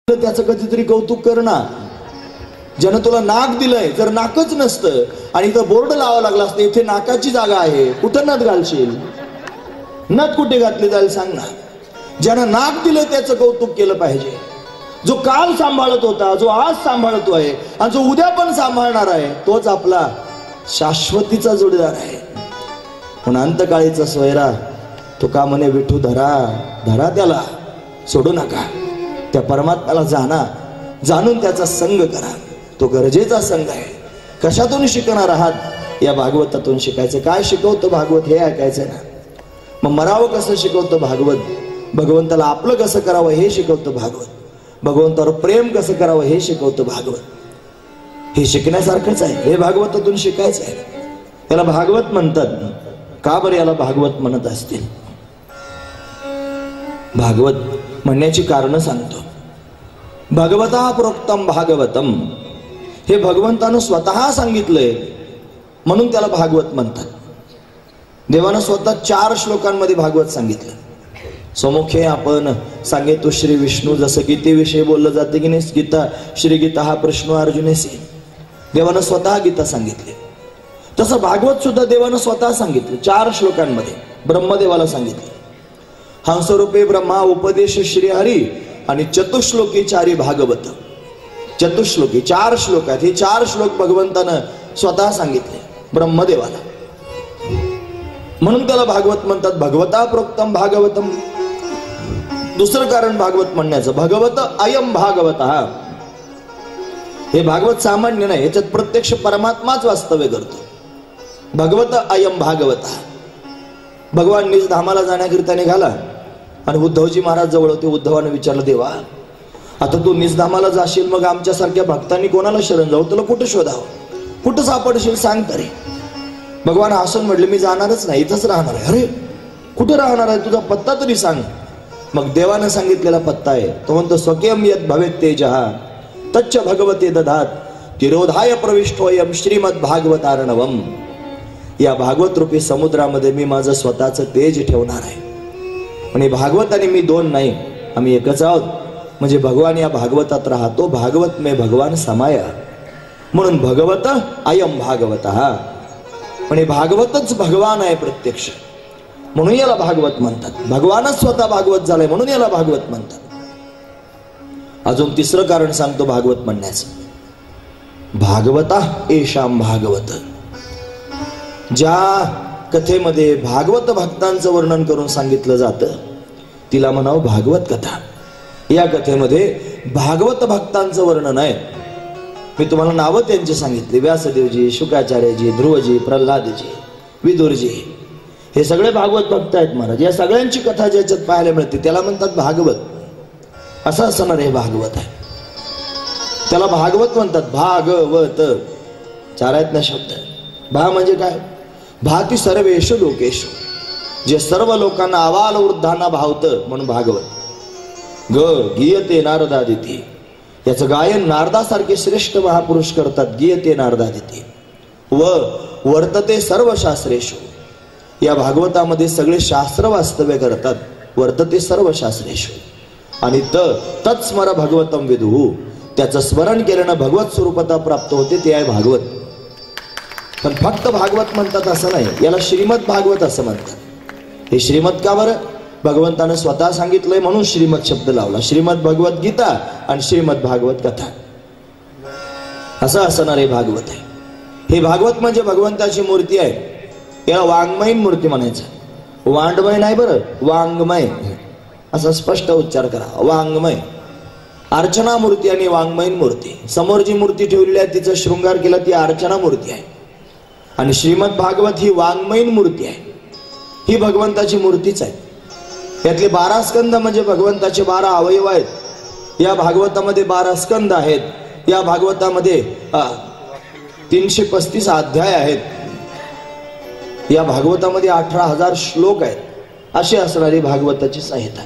त्याचं कधीतरी कौतुक कर ना. ज्यानं तुला नाक दिलंय, जर नाकच नसतं आणि इथं बोर्ड लावा लागला असतं इथे नाकाची जागा आहे, कुठं नथ घालशील? नथ कुठे घातली जाईल सांग ना. ज्यानं नाक दिलंय त्याचं कौतुक केलं पाहिजे. जो काल सांभाळत होता, जो आज सांभाळतोय आणि जो उद्या पण सांभाळणार आहे, तोच आपला शाश्वतीचा जोडीदार आहे. पण अंतकाळीचा सोयरा तो का म्हणे विठू धरा धरा, त्याला सोडू नका. त्या परमात्म्याला जाणून त्याचा संग करा. तो गरजेचा संग आहे. कशातून शिकणार आहात? या भागवतातून शिकायचं. काय शिकवतं भागवत हे ऐकायचं ना. मग मरावं कसं शिकवतं भागवत. भगवंताला आपलं कसं करावं हे शिकवतं भागवत. भगवंतावर प्रेम कसं करावं हे शिकवतं भागवत. हे शिकण्यासारखंच आहे. हे भागवतातून शिकायचं आहे. याला भागवत म्हणतात. का बरं याला भागवत म्हणत असतील? भागवत म्हणण्याची कारणं सांगतो. भगवता प्रोक्तम भागवतम, हे भगवंतानं स्वतः सांगितलंय म्हणून त्याला भागवत म्हणतात. देवानं स्वतः 4 श्लोकांमध्ये भागवत सांगितलं. समुखे आपण सांगितो श्री विष्णू, जसं गीतेविषयी बोललं जाते की नाही, गीता श्री गीता हा प्रश्न अर्जुनेसी. देवानं स्वतः गीता सांगितली. तसं भागवत सुद्धा देवानं स्वतः सांगितलं 4 श्लोकांमध्ये. ब्रह्मदेवाला सांगितलं. हंसरूपे ब्रह्मा उपदेश श्रीहरी आणि चतुश्लोकी चारी भागवत. चतुश्लोकी 4 श्लोक आहेत. हे 4 श्लोक भगवंतानं स्वतः सांगितले ब्रह्मदेवाला, म्हणून त्याला भागवत म्हणतात. भगवता प्रोक्तम भागवतम. दुसरं कारण भागवत म्हणण्याचं, भगवत अयम भागवत. हे भागवत सामान्य नाही, याच्यात प्रत्यक्ष परमात्माच वास्तव्य करतो. भगवत अयम भागवत. भगवान निज धामाला जाण्याकरिता निघाला आणि उद्धवजी महाराज जवळ होते. उद्धवाने विचारलं, देवा आता तू निजधामाला जाशील, मग आमच्यासारख्या भक्तांनी कोणाला शरण जाऊ? तुला कुठं शोधावं? कुठं सापडशील सांग तरी. भगवान हसून म्हटले, मी जाणारच नाही, इथंच राहणार आहे. अरे कुठं राहणार आहे? तुझा पत्ता तरी सांग. मग देवानं सांगितलेला पत्ता आहे तो म्हणतो, स्वकीयम यद भवेत तेजः तच्च भगवते दधात तिरोधाय प्रविष्टोयम श्रीमद भागवतार्णवम. या भागवत रूपी समुद्रामध्ये मी माझं स्वतःचं तेज ठेवणार आहे. आणि भागवत आणि मी 2 नाही, आम्ही एकच आहोत. म्हणजे भगवान या भागवतात राहतो. भागवत में भगवान समाया, म्हणून भगवत अयम भागवत. म्हणजे भागवतच भगवान आहे प्रत्यक्ष, म्हणून याला भागवत म्हणतात. भगवानच स्वतः भागवत झालाय म्हणून याला भागवत म्हणतात. अजून तिसरं कारण सांगतो भागवत म्हणण्याचं. भागवता एषाम भागवत. ज्या कथेमध्ये भागवत भक्तांचं वर्णन करून सांगितलं जातं तिला म्हणावं भागवत कथा. या कथेमध्ये भागवत भक्तांचं वर्णन आहे. मी तुम्हाला नावं त्यांची सांगितली. व्यासदेवजी, शुकाचार्यजी, ध्रुवजी, प्रल्हादजी, विदुरजी, हे सगळे भागवत भक्त आहेत महाराज. या सगळ्यांची कथा ज्याच्यात पाहायला मिळते त्याला म्हणतात भागवत. असं असणार हे भागवत आहे. त्याला भागवत म्हणतात. भागवत 4 आहेत ना शब्द. भा म्हणजे काय? भाती सर्वेषु लोकेषु, जे सर्व लोकांना आवाल वृद्धांना भावतं म्हणून भागवत. ग गीयते नारदादिती, याचं गायन नारदासारखे श्रेष्ठ महापुरुष करतात. गीयते नारदादिती. व वर्तते सर्व शास्त्रेषु, या भागवतामध्ये सगळे शास्त्र वास्तव्य करतात. वर्तते सर्व शास्त्रेषु. आणि तत्स्मर भगवतम विदुः, त्याचं स्मरण केल्यानं भगवत स्वरूपता प्राप्त होते, ते आहे भागवत. पण फक्त भागवत म्हणतात असं नाही, याला श्रीमद भागवत असं म्हणतात. हे श्रीमद का बरं? भगवंतानं स्वतः सांगितलंय म्हणून श्रीमद शब्द लावला. श्रीमद भगवत गीता आणि श्रीमद भागवत कथा असं असणार हे भागवत आहे. हे भागवत म्हणजे भगवंताची मूर्ती आहे. याला वाङ्मयीन मूर्ती म्हणायचं. वाङ्मय नाही बरं, वाङ्मय असा स्पष्ट उच्चार करा. वाङ्मय. अर्चना मूर्ती आणि वाङ्मयीन मूर्ती. समोर जी मूर्ती ठेवलेली आहे तिचा शृंगार केला ती अर्चना मूर्ती आहे. आणि श्रीमद भागवत ही वाङ्मयीन मूर्ती आहे. ही भगवंताची मूर्तीच आहे. यातले 12 स्कंद म्हणजे भगवंताचे 12 अवयव आहेत. या भागवतामध्ये 12 स्कंद आहेत. या भागवतामध्ये 335 अध्याय आहेत. या भागवतामध्ये 18,000 श्लोक आहेत. अशी असणारी भागवताची संहिता.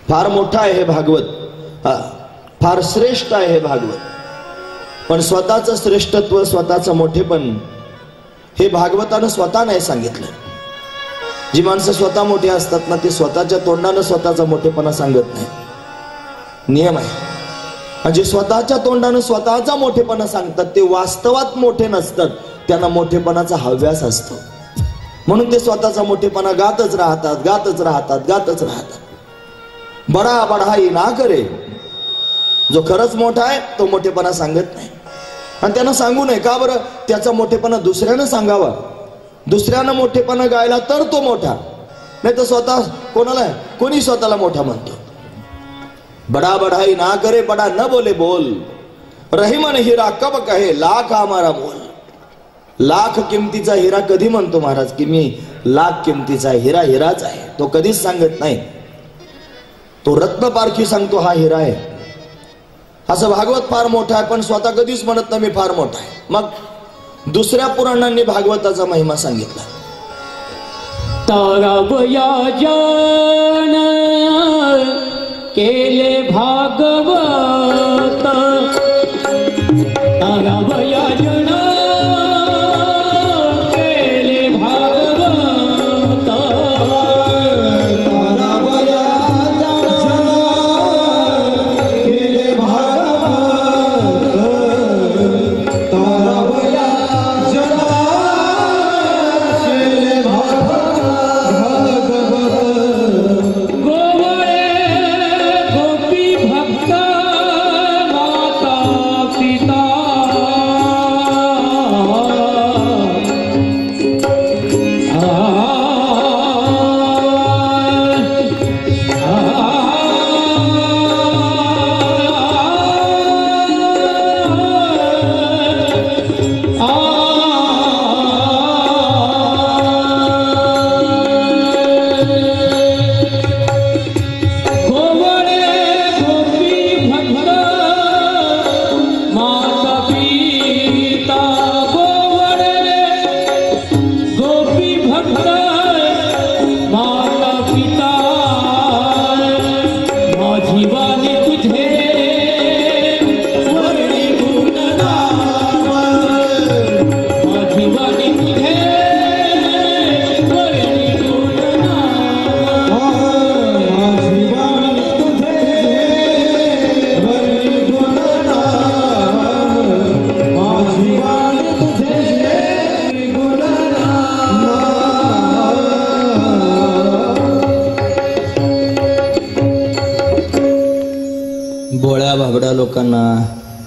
फार मोठा आहे हे भागवत. फार श्रेष्ठ आहे हे भागवत. पण स्वतःचं श्रेष्ठत्व, स्वतःचं मोठेपण हे भागवतानं स्वतः नाही सांगितलं. जी माणसं स्वतः मोठी असतात ना, ते स्वतःच्या तोंडानं स्वतःचा मोठेपणा सांगत नाही. नियम आहे. जे स्वतःच्या तोंडानं स्वतःचा मोठेपणा सांगतात ते वास्तवात मोठे नसतात, त्यांना मोठेपणाचा हव्यास असतो. म्हणून ते स्वतःचा मोठेपणा गातच राहतात. बडा बढाई ना करे. जो खरंच मोठा आहे तो मोठेपणा सांगत नाही. आणि त्यानं सांगू नये का बरं? त्याचा मोठेपणा दुसऱ्यानं सांगावा. दुसऱ्यानं मोठेपणा गायला तर तो मोठा, नाही तर स्वतः कोणी स्वतःला मोठा म्हणतो. बडा बढाई ना करे, बडा न बोले बोल. रहीमन हिरा कब कहे, लाख हमारा मोल. लाख किमतीचा हिरा कधी म्हणतो महाराज की मी लाख किमतीचा हिरा हिराच आहे? तो कधीच सांगत नाही. तो रत्न पारखी सांगतो हा हिरा आहे. असं भागवत फार मोठा आहे, पण स्वतः कधीच म्हणत नाही मी फार मोठा आहे. मग दुसऱ्या पुराणांनी भागवताचा महिमा सांगितला. तारावया जान केले भागवत, तारावया जन केले भागवत, तारावया जन केले भागवत, तारावया जन केले भागवत. गोवळे गोपी भक्त माता पिता, भोळ्या भाबड्या लोकांना,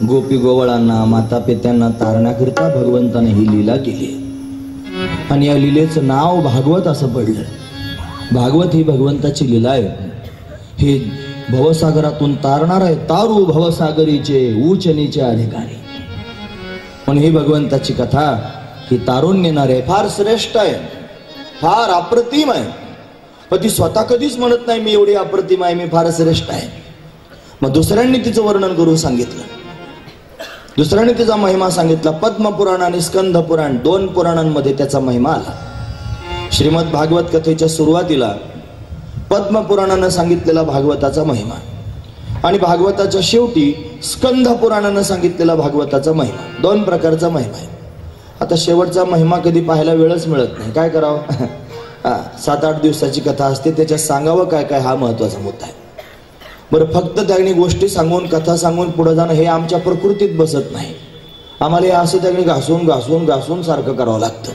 गोपी गोवळांना, माता पित्यांना तारण्याकरिता भगवंताने ही लीला केली. आणि या लीलेचं नाव भागवत असं पडलं. भागवत ही भगवंताची लीला आहे. हे भवसागरातून तारणार आहे. तारू भवसागरीचे ऊच नीचे अधिकारी. पण ही भगवंताची कथा ही तारून नेणार आहे. फार श्रेष्ठ आहे, फार अप्रतिम आहे. पण ती स्वतः कधीच म्हणत नाही मी एवढी अप्रतिम आहे, मी फार श्रेष्ठ आहे. मग दुसऱ्यांनी तिचं वर्णन करून सांगितलं. दुसऱ्याने तिचा महिमा सांगितला. पद्मपुराण आणि स्कंद पुराण दोन पुराणांमध्ये त्याचा महिमा आला. श्रीमद भागवत कथेच्या सुरुवातीला पद्मपुराणानं सांगितलेला भागवताचा महिमा आणि भागवताच्या शेवटी स्कंद पुराणानं सांगितलेला भागवताचा महिमा. दोन प्रकारचा महिमा आहे. आता शेवटचा महिमा कधी पाहायला वेळच मिळत नाही. काय करावं? 7-8 दिवसाची कथा असते, त्याच्यात सांगावं काय काय हा महत्वाचा मुद्दा आहे. बरं, फक्त त्यांनी गोष्टी सांगून कथा सांगून पुढे जाणं हे आमच्या प्रकृतीत बसत नाही. आम्हाला हे असं त्यांनी घासून घासून घासून सारखं करावं लागतं.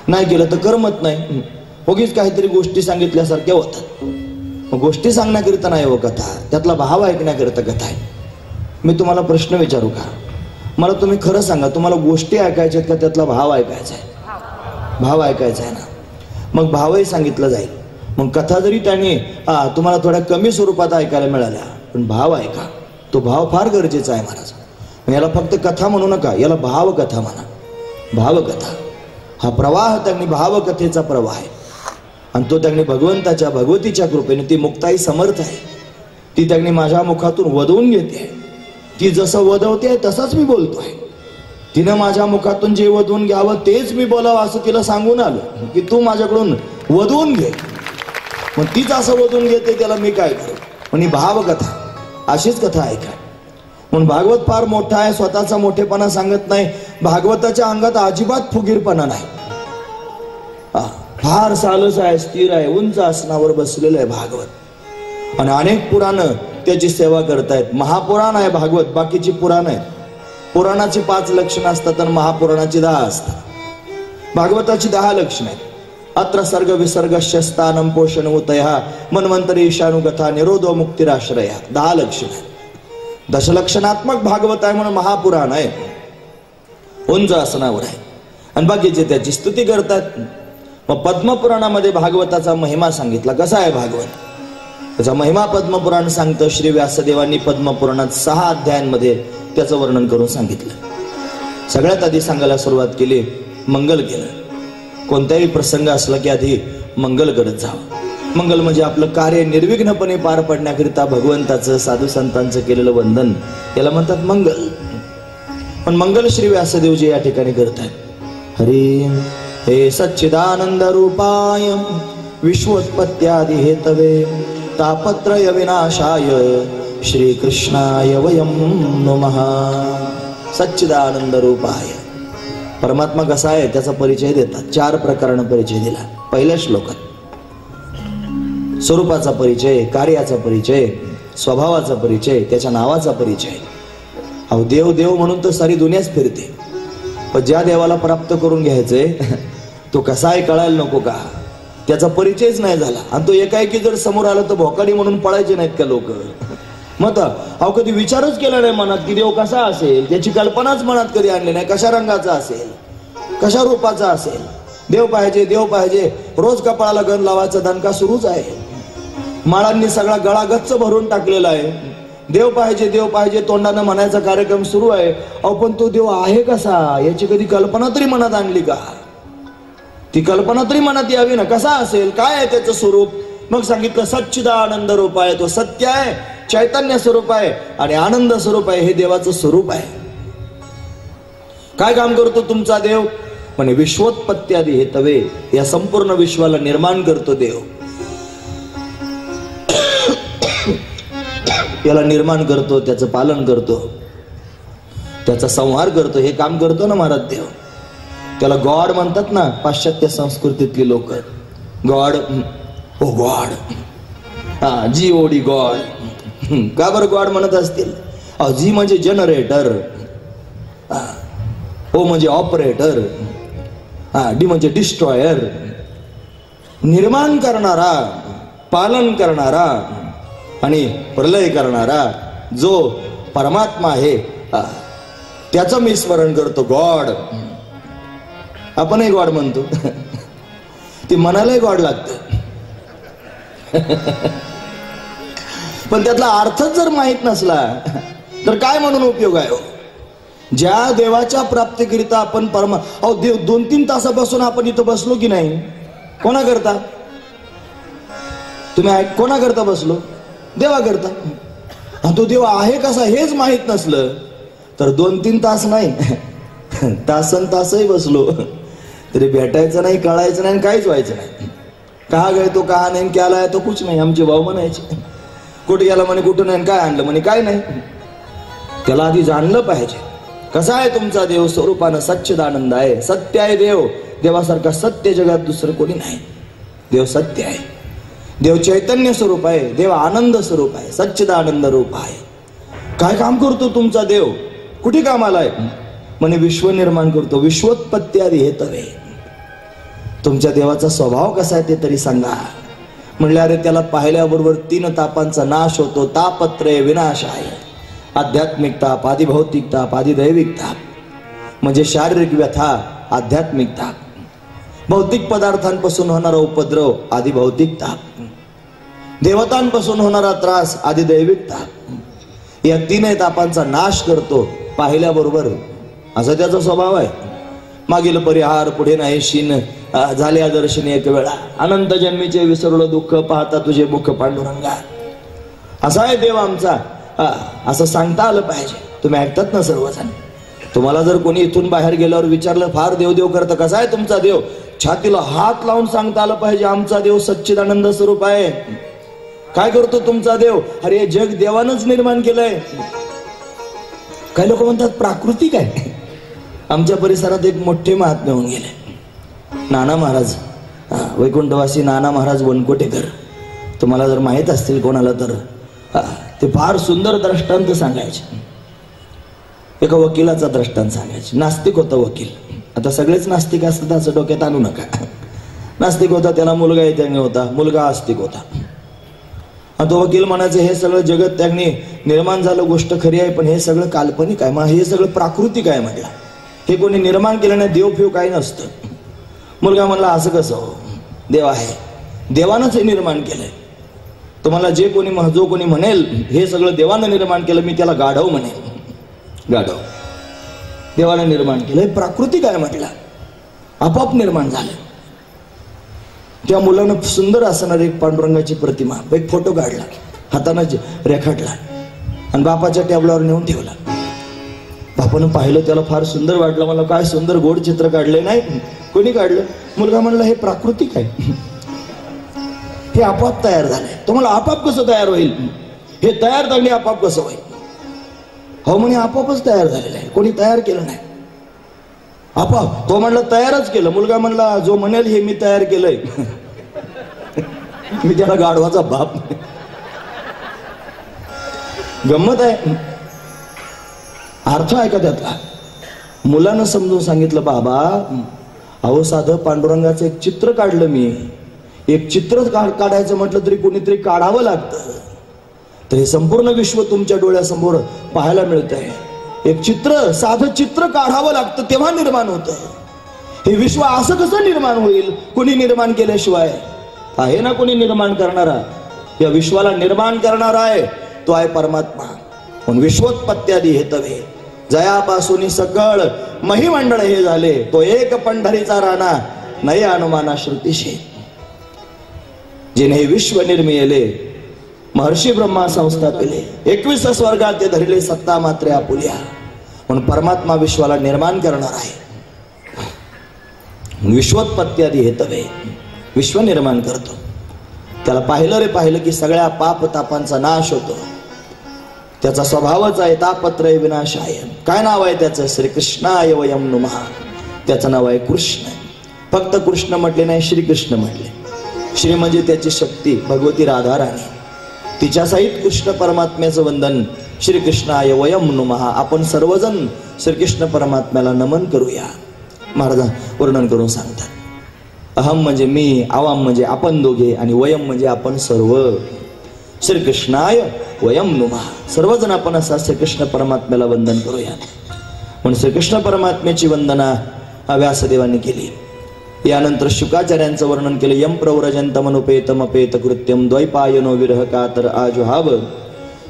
नाही केलं तर करमत नाही. उगीच काहीतरी गोष्टी सांगितल्यासारख्या होतात. मग गोष्टी सांगण्याकरिता नाही हो कथा, त्यातला भाव ऐकण्याकरिता कथा आहे. मी तुम्हाला प्रश्न विचारू का? मला तुम्ही खरं सांगा, तुम्हाला गोष्टी ऐकायच्या आहेत का त्यातला भाव ऐकायचा आहे? भाव ऐकायचा आहे ना. मग भावही सांगितलं जाईल. मग कथा जरी त्यांनी तुम्हाला थोड्या कमी स्वरूपात ऐकायला मिळाल्या, पण भाव ऐका. तो भाव फार गरजेचा आहे महाराज. याला फक्त कथा म्हणू नका, याला भावकथा म्हणा. भावकथा हा प्रवाह त्यांनी भावकथेचा प्रवाह आहे. आणि तो त्यांनी भगवंताच्या भगवतीच्या कृपेने, ती मुक्ताई समर्थ आहे, ती त्यांनी माझ्या मुखातून वदवून घेते. ती जसं वदवते तसंच मी बोलतोय. तिनं माझ्या मुखातून जे वदवून घ्यावं तेच मी बोलावं असं तिला सांगून आलो की तू माझ्याकडून वदवून घे. मग तीच असं वदवून घेते, त्याला मी काय करू? म्हणजे भावकथा अशीच कथा ऐका. म्हणून भागवत फार मोठा आहे, स्वतःचा मोठेपणा सांगत नाही. भागवताच्या अंगात अजिबात फुगीरपणा नाही. फार सालस आहे, स्थिर आहे, उंच आसनावर बसलेलं आहे भागवत. आणि अनेक पुराणं त्याची सेवा करतायत. महापुराण आहे भागवत, बाकीची पुराण आहेत. पुराणाची 5 लक्षणं असतात आणि महापुराणाची 10 असतात. भागवताची 10 लक्षणं आहेत. अत्र सर्ग विसर्गस्य स्थानं पोषण उतया मन्वंतरी ईशानुकथा निरोधो मुक्तिराश्रय 10 लक्षणं आहेत. दशलक्षणात्मक भागवत आहे म्हणून महापुराण आहे, उंच आसनावर आहे आणि बाकीचे त्याची स्तुती करतात. मग पद्मपुराणामध्ये भागवताचा महिमा सांगितला. कसा आहे भागवत, त्याचा महिमा पद्मपुराण सांगतं. श्री व्यासदेवांनी पद्मपुराणात 6 अध्यायांमध्ये त्याचं वर्णन करून सांगितलं. सगळ्यात आधी सांगायला सुरुवात केली, मंगल केलं. कोणताही प्रसंग असला की आधी मंगल करत जावं. मंगल म्हणजे आपलं कार्य निर्विघ्नपणे पार पडण्याकरिता भगवंताचं साधू संतांचं केलेलं वंदन, याला म्हणतात मंगल. पण मंगल श्री व्यासदेवजी या ठिकाणी करतात. हरी हे सच्चिदानंद रूपाय विश्वोत्पत्त्यादि हेतवे तापत्रय विनाशाय श्रीकृष्णाय वयं नमः. सच्चिदानंद रूपाय, परमात्मा कसा आहे त्याचा परिचय देतात. 4 प्रकारानं परिचय दिला. पहिल्या श्लोकात स्वरूपाचा परिचय, कार्याचा परिचय, स्वभावाचा परिचय, त्याच्या नावाचा परिचय. अहो देव देव म्हणून तर सारी दुनियाच फिरते, पण ज्या देवाला प्राप्त करून घ्यायचंय तो कसा आहे कळायला नको का, त्याचा परिचयच नाही झाला. आणि तो एकाएकी जर समोर आला तर भोकाडी म्हणून पळायचे नाहीत का लोक. मत अहो कधी विचारच केला नाही मनात की देव कसा असेल, त्याची कल्पनाच मनात कधी आणली नाही. कशा रंगाचा असेल, कशा रूपाचा असेल. देव पाहिजे, देव पाहिजे, रोज कपाळाला गण लावायचा दणका सुरूच आहे. माळांनी सगळा गळा गच्च भरून टाकलेला आहे. देव पाहिजे, देव पाहिजे तोंडानं म्हणायचा कार्यक्रम सुरू आहे. अहो पण तो देव आहे कसा याची कधी कल्पना तरी मनात आणली का? ती कल्पना तरी मनात यावी ना. कसा असेल, काय आहे त्याचं स्वरूप. मग सांगितलं सच्चिदानंद रूप आहे, तो सत्य आहे, चैतन्य स्वरूप आहे आणि आनंद स्वरूप आहे. हे देवाचं स्वरूप आहे. काय काम करतो तुमचा देव म्हणे विश्वोत्पत्त्यादि हेतवे, या संपूर्ण विश्वाला निर्माण करतो देव. याला निर्माण करतो, त्याचं पालन करतो, त्याचा संहार करतो. हे काम करतो ना महाराज देव. त्याला गॉड म्हणतात ना पाश्चात्य संस्कृतीतली लोक. गॉड, ओ गॉड, GOD गॉड. का बरं गॉड म्हणत असतील? जी म्हणजे जनरेटर, ओ म्हणजे ऑपरेटर, डी म्हणजे डिस्ट्रॉयर. निर्माण करणारा, पालन करणारा आणि प्रलय करणारा जो परमात्मा आहे त्याचं मी स्मरण करतो. गॉड, आपणही गॉड म्हणतो. ती मनालाही गॉड लागतं. पण त्यातला अर्थच जर माहित नसला तर काय म्हणून उपयोग आहे? ज्या देवाच्या प्राप्तीकरिता आपण अहो देव 2-3 तासापासून आपण इथं बसलो की नाही, कोणा करता तुम्ही? कोणा करता बसलो? देवा करता. तो देव आहे कसा हेच माहित नसलं तर 2-3 तास नाही, तासन तासही बसलो तरी भेटायचं नाही, कळायचं नाही, काहीच व्हायचं नाही. कहा गए तो कहा नाही, क्या लाया तो कुछ नाही. आमचे भाऊ म्हणायचे. कुठे गेला म्हणे, कुठं नाही, काय आणलं म्हणे, काय नाही. त्याला आधी जाणलं पाहिजे. कसा आहे तुमचा देव? स्वरूपानं सच्चिदानंद आहे, सत्य आहे देव. देवासारखा सत्य जगात दुसरं कोणी नाही. देव सत्य आहे, देव चैतन्य स्वरूप आहे, देव आनंद स्वरूप आहे, सच्चिदानंद रूप आहे. काय काम करतो तुमचा देव? कुठे कामाला आहे म्हणे विश्व निर्माण करतो. विश्वोत्पत्त्यादि हेतवे. तुमच्या देवाचा स्वभाव कसा आहे ते तरी सांगा. म्हणले अरे त्याला पाहिल्याबरोबर 3 तापांचा नाश होतो. तापत्रय विनाश आहे. आध्यात्मिक ताप, आदिभौतिक ताप, आदिदैविक ताप. म्हणजे शारीरिक व्यथा, आध्यात्मिक ताप. भौतिक पदार्थांपासून होणारा उपद्रव, आदिभौतिक ताप. देवतांपासून होणारा त्रास, आदिदैविक ताप. या 3 तापांचा नाश करतो पाहिल्याबरोबर. असा त्याचा स्वभाव आहे. मागील परिहार पुढे नाही शीन, झाल्या दर्शनी एक वेळा. अनंत जन्मीचे विसरलो दुःख, पाहता तुझे मुख पांडुरंगा. असा आहे देव आमचा. असं सांगता आलं पाहिजे. तुम्ही ऐकतात ना सर्वजण. तुम्हाला जर कोणी इथून बाहेर गेल्यावर विचारलं फार देवदेव करतं, कसा आहे तुमचा देव, छातीला हात लावून सांगता आलं पाहिजे आमचा देव सच्चिदानंद स्वरूप आहे. काय करतो तुमचा देव? अरे जग देवानंच निर्माण केलंय. काही लोक म्हणतात प्राकृतिक आहे. आमच्या परिसरात एक मोठे महात्मे होऊन गेले. नाना महाराज, वैकुंठवासी नाना महाराज वनकोटेकर. तुम्हाला जर माहित असतील कोणाला तर ते फार सुंदर दृष्टांत सांगायचे. एका वकिलाचा दृष्टांत सांगायचे. नास्तिक होता वकील. आता सगळेच नास्तिक असतात असं डोक्यात आणू नका. नास्तिक होता, त्याला मुलगा यज्ञ होता, मुलगा आस्तिक होता. आणि तो वकील म्हणायचे हे सगळं जगत त्याने निर्माण झालं, गोष्ट खरी आहे, पण हे सगळं काल्पनिक आहे, मग हे सगळं प्राकृतिक आहे म्हटलं. हे कोणी निर्माण केलं नाही, देवफेव काही नसतं. मुलगा म्हणला असं कसं हो, देव आहे, देवानंच हे निर्माण केलंय. तुम्हाला जे कोणी जो कोणी म्हणेल हे सगळं देवानं निर्माण केलं, मी त्याला गाढव म्हणेल. गाढव देवानं निर्माण केलं, हे प्राकृतिक आहे म्हटलं, आपोआप निर्माण झालं. त्या मुलानं सुंदर असणारी एक पांडुरंगाची प्रतिमा, एक फोटो काढला, हातानं रेखाटला आणि बापाच्या टेबलावर नेऊन ठेवला. बापानं पाहिलं, त्याला फार सुंदर वाटलं. मला काय सुंदर गोड चित्र काढले. नाही कोणी काढलं? मुलगा म्हणला हे प्राकृतिक आहे, हे आपोआप तयार झालंय. तुम्हाला आपोआप कसं तयार होईल? हे तयार झाले आपोआप कसं होईल? हो म्हणे आपोआपच तयार झालेलं आहे, कोणी तयार केलं नाही, आपोआप. तो म्हणला तयारच केलं. मुलगा म्हणला जो म्हणेल हे मी तयार केलंय, मी त्याला गाढवाचा बाप. गंमत आहे. अर्थ आहे का त्यातला? मुलानं समजून सांगितलं, बाबा अहो साधं पांडुरंगाचं एक चित्र काढलं मी. एक चित्र काढायचं म्हटलं तरी कोणीतरी काढावं लागतं. तर हे संपूर्ण विश्व तुमच्या डोळ्यासमोर पाहायला मिळतंय. एक चित्र, साधं चित्र काढावं लागतं तेव्हा निर्माण होतं. हे विश्व असं कसं निर्माण होईल? कोणी निर्माण केल्याशिवाय? आहे ना कोणी निर्माण करणारा. या विश्वाला निर्माण करणारा आहे तो आहे परमात्मा. म्हणून विश्वोत्पत्त्यादी हेतवे, जयापासून सकळ महिमंडळ हे झाले, तो एक पंढरीचा राणा नये अनुमाना श्रुतीशे. जिने हे विश्व निर्मिले, महर्षी ब्रह्मा संस्थापिले, 21 स्वर्गात ते धरले सत्ता मात्रे आपुल्या. म्हणून परमात्मा विश्वाला निर्माण करणार आहे. विश्वोत्पत्त्यादी हेतवे, विश्व निर्माण करतो. त्याला पाहिलं रे पाहिलं की सगळ्या पाप तापांचा नाश होतो. त्याचा स्वभावच आहे तापत्रय विनाशाय. काय नाव आहे त्याचं? श्रीकृष्णाय वयम नुमः. त्याचं नाव आहे कृष्ण. फक्त कृष्ण म्हटले नाही, श्रीकृष्ण म्हटले. श्री म्हणजे त्याची शक्ती, भगवती राधा राणी. तिच्या सहित कृष्ण परमात्म्याचं वंदन. श्रीकृष्णाय वयम नुमः. आपण सर्वजण श्रीकृष्ण परमात्म्याला नमन करूया. महाराज वर्णन करून सांगतात, अहम म्हणजे मी, आवाम म्हणजे आपण दोघे, आणि वयम म्हणजे आपण सर्व. श्रीकृष्णाय वयम नुमः. सर्वजण आपण असा श्रीकृष्ण परमात्म्याला वंदन करूया. म्हणून श्रीकृष्ण परमात्म्याची वंदना व्यासदेवांनी केली. यानंतर शुकाचार्यांचं वर्णन केलं. यम प्रव्रजंतमनुपेतम अपेत कृत्यम द्वैपायनो विरह कातर आजुहाव